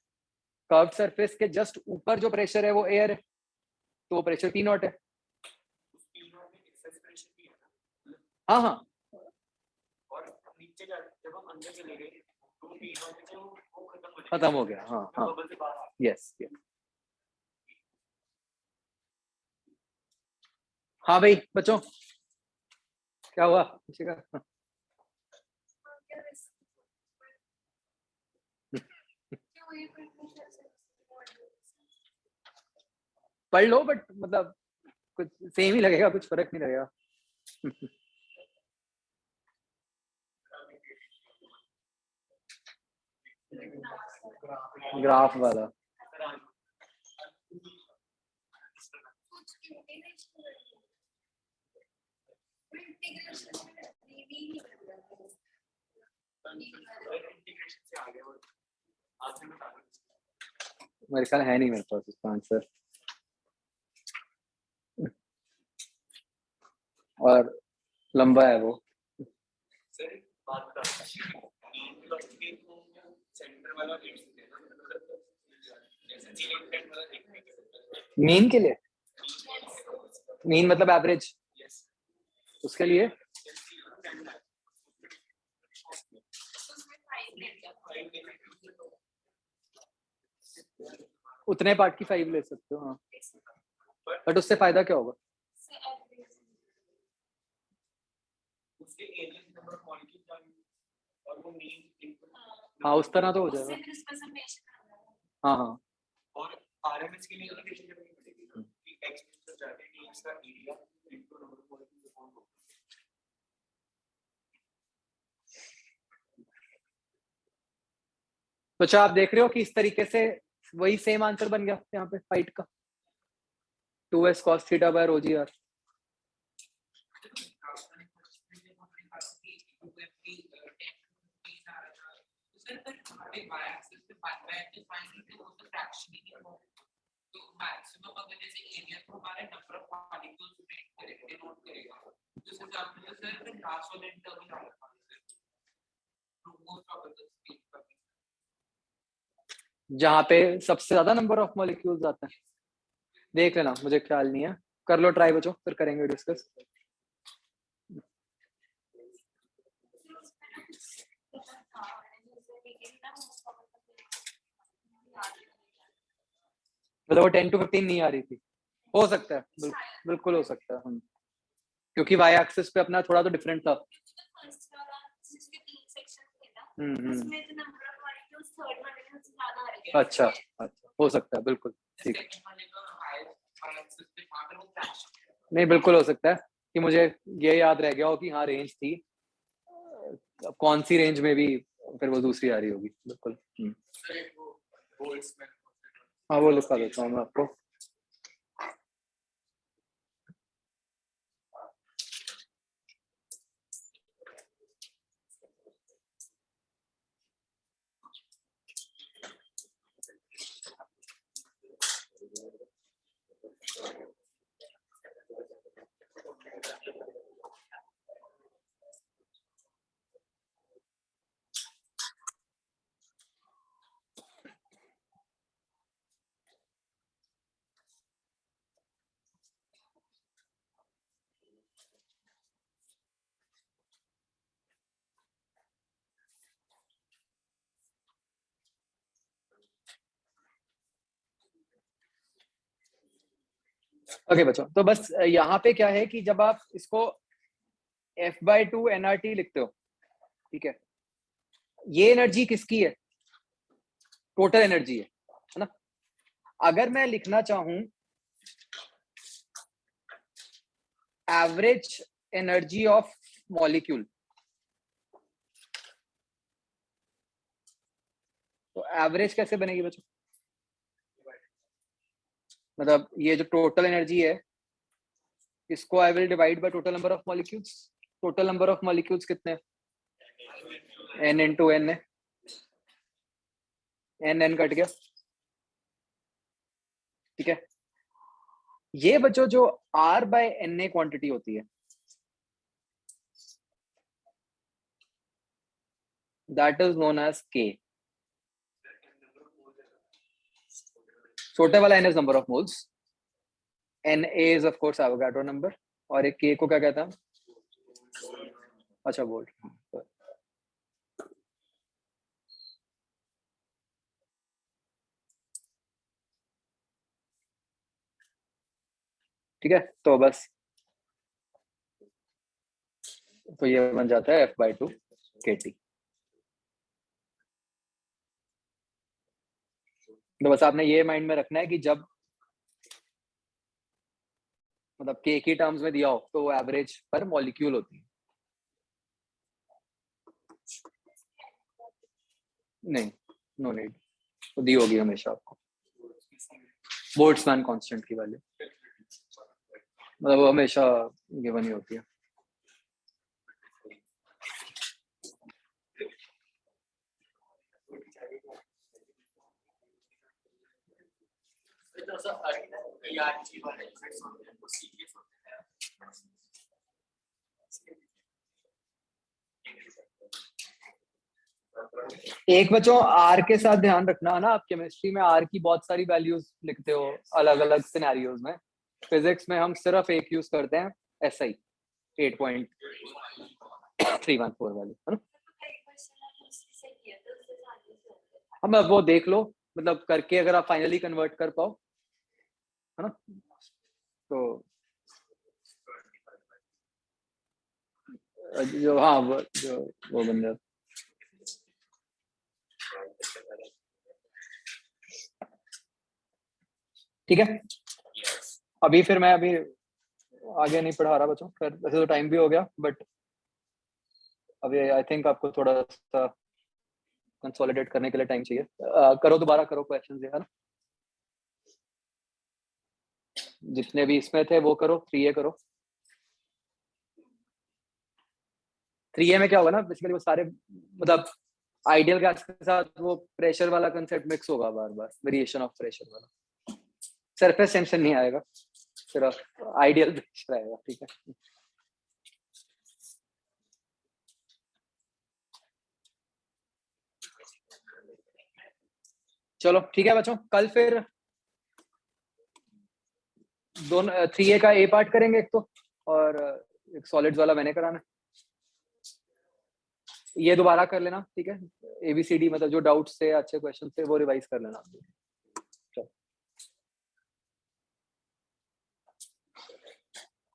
कर्व्ड सरफेस के जस्ट ऊपर जो प्रेशर है वो एयर है, तो वो प्रेशर पी नॉट है। उस P0 में एक्सेस प्रेशर भी है ना। हाँ हाँ और नीचे जब हम अंदर चले गए तो P0 में से वो खत्म हो गया। हाँ हाँ बबल से बाहर आ यस यस। हाँ भाई बच्चों क्या हुआ पीछे का। पढ़ लो बट मतलब कुछ सेम ही लगेगा, कुछ फर्क नहीं लगेगा। ग्राफ वाला इंटीग्रेशन से आगे और आंसर में मेरे ख्याल है नहीं मेरे पास इसका आंसर, और लंबा है वो। सर बात बता सेंटर वाला मीन के लिए, मीन मतलब एवरेज, उसके लिए उतने पार्ट की 5 ले सकते हो। हाँ बट उससे फायदा क्या होगा। उसके एरिया के नंबर ऑफ मॉलिक्यूल्स जानेंगे और वो मीन हाँ उस तरह तो हो जाएगा। हाँ हाँ और आरएमएस के लिए इक्वेशन जब नहीं पड़ेगी कि x तो जाते हैं इसका area into number of molecules upon हो। तो अच्छा आप देख रहे हो कि इस तरीके से वही सेम आंसर बन गया यहाँ पे फाइट का 2s cos theta by rho g r. जहाँ पे सबसे ज्यादा नंबर ऑफ मॉलिक्यूल्स आते हैं, देख लेना मुझे ख्याल नहीं है। कर लो ट्राई बच्चों, फिर करेंगे डिस्कस। मतलब वो 10 to 15 नहीं आ रही थी, हो सकता है, बिल्कुल हो सकता है। क्योंकि वाई एक्सिस पे अपना थोड़ा तो डिफरेंट था। अच्छा अच्छा, हो सकता है, बिल्कुल ठीक है। नहीं बिल्कुल हो सकता है कि मुझे ये याद रह गया हो कि हाँ रेंज थी, अब कौन सी रेंज में भी फिर वो दूसरी आ रही होगी, बिल्कुल। हाँ वो लिखा देता हूँ मैं आपको। ओके बच्चों, तो बस यहाँ पे क्या है कि जब आप इसको F/2 nRT लिखते हो, ठीक है, ये एनर्जी किसकी है? टोटल एनर्जी है ना। अगर मैं लिखना चाहूं एवरेज एनर्जी ऑफ मॉलिक्यूल, तो एवरेज कैसे बनेगी बच्चों? मतलब ये जो टोटल एनर्जी है, इसको I will divide by total number of molecules. Total number of molecules कितने? n into n है, n कट गया, ठीक है। ये बच्चों जो R/Na क्वांटिटी होती है, that is known as K। छोटे वाला n is number of moles, Na is of course Avogadro number, और एक K को क्या कहता है? अच्छा वोल्ट। ठीक है, तो बस तो ये बन जाता है F/2 kT। तो बस आपने ये माइंड में रखना है कि जब मतलब K की टर्म्स में दिया हो तो वो एवरेज पर मॉलिक्यूल होती है। नहीं, नो नीड, तो दी होगी हमेशा आपको बोल्ट्जमैन कांस्टेंट की वैल्यू, मतलब वो हमेशा गिवन ही होती है। एक बच्चों आर के साथ ध्यान रखना है ना, आप केमिस्ट्री में आर की बहुत सारी वैल्यूज लिखते हो अलग अलग सिनेरियोज में। फिजिक्स में हम सिर्फ एक यूज करते हैं, SI 8.314 वाली, है ना। हम अब वो देख लो, मतलब करके अगर आप फाइनली कन्वर्ट कर पाओ, है ना, तो जो हाँ वो बन जाता। ठीक है, अभी फिर मैं अभी आगे नहीं पढ़ा रहा बच्चों, फिर वैसे तो टाइम भी हो गया, बट अभी आई थिंक आपको थोड़ा सा कंसोलिडेट करने के लिए टाइम चाहिए। करो दोबारा करो क्वेश्चन, है ना, जितने भी इसमें थे वो करो। 3A करो। 3A में क्या होगा ना, बेसिकली वो सारे मतलब आइडियल गैस के साथ वो प्रेशर वाला कंसेप्ट मिक्स होगा बार बार, वेरिएशन ऑफ प्रेशर वाला, सरफेस टेंशन नहीं आएगा, सिर्फ आइडियल प्रेशर आएगा, ठीक है। चलो ठीक है बच्चों, कल फिर दोनों 3A का A पार्ट करेंगे एक तो, और एक सॉलिड्स वाला मैंने कराना है। ये दोबारा कर लेना, ठीक है? ABCD मतलब जो डाउट्स थे, अच्छे क्वेश्चन थे, वो रिवाइज कर लेना।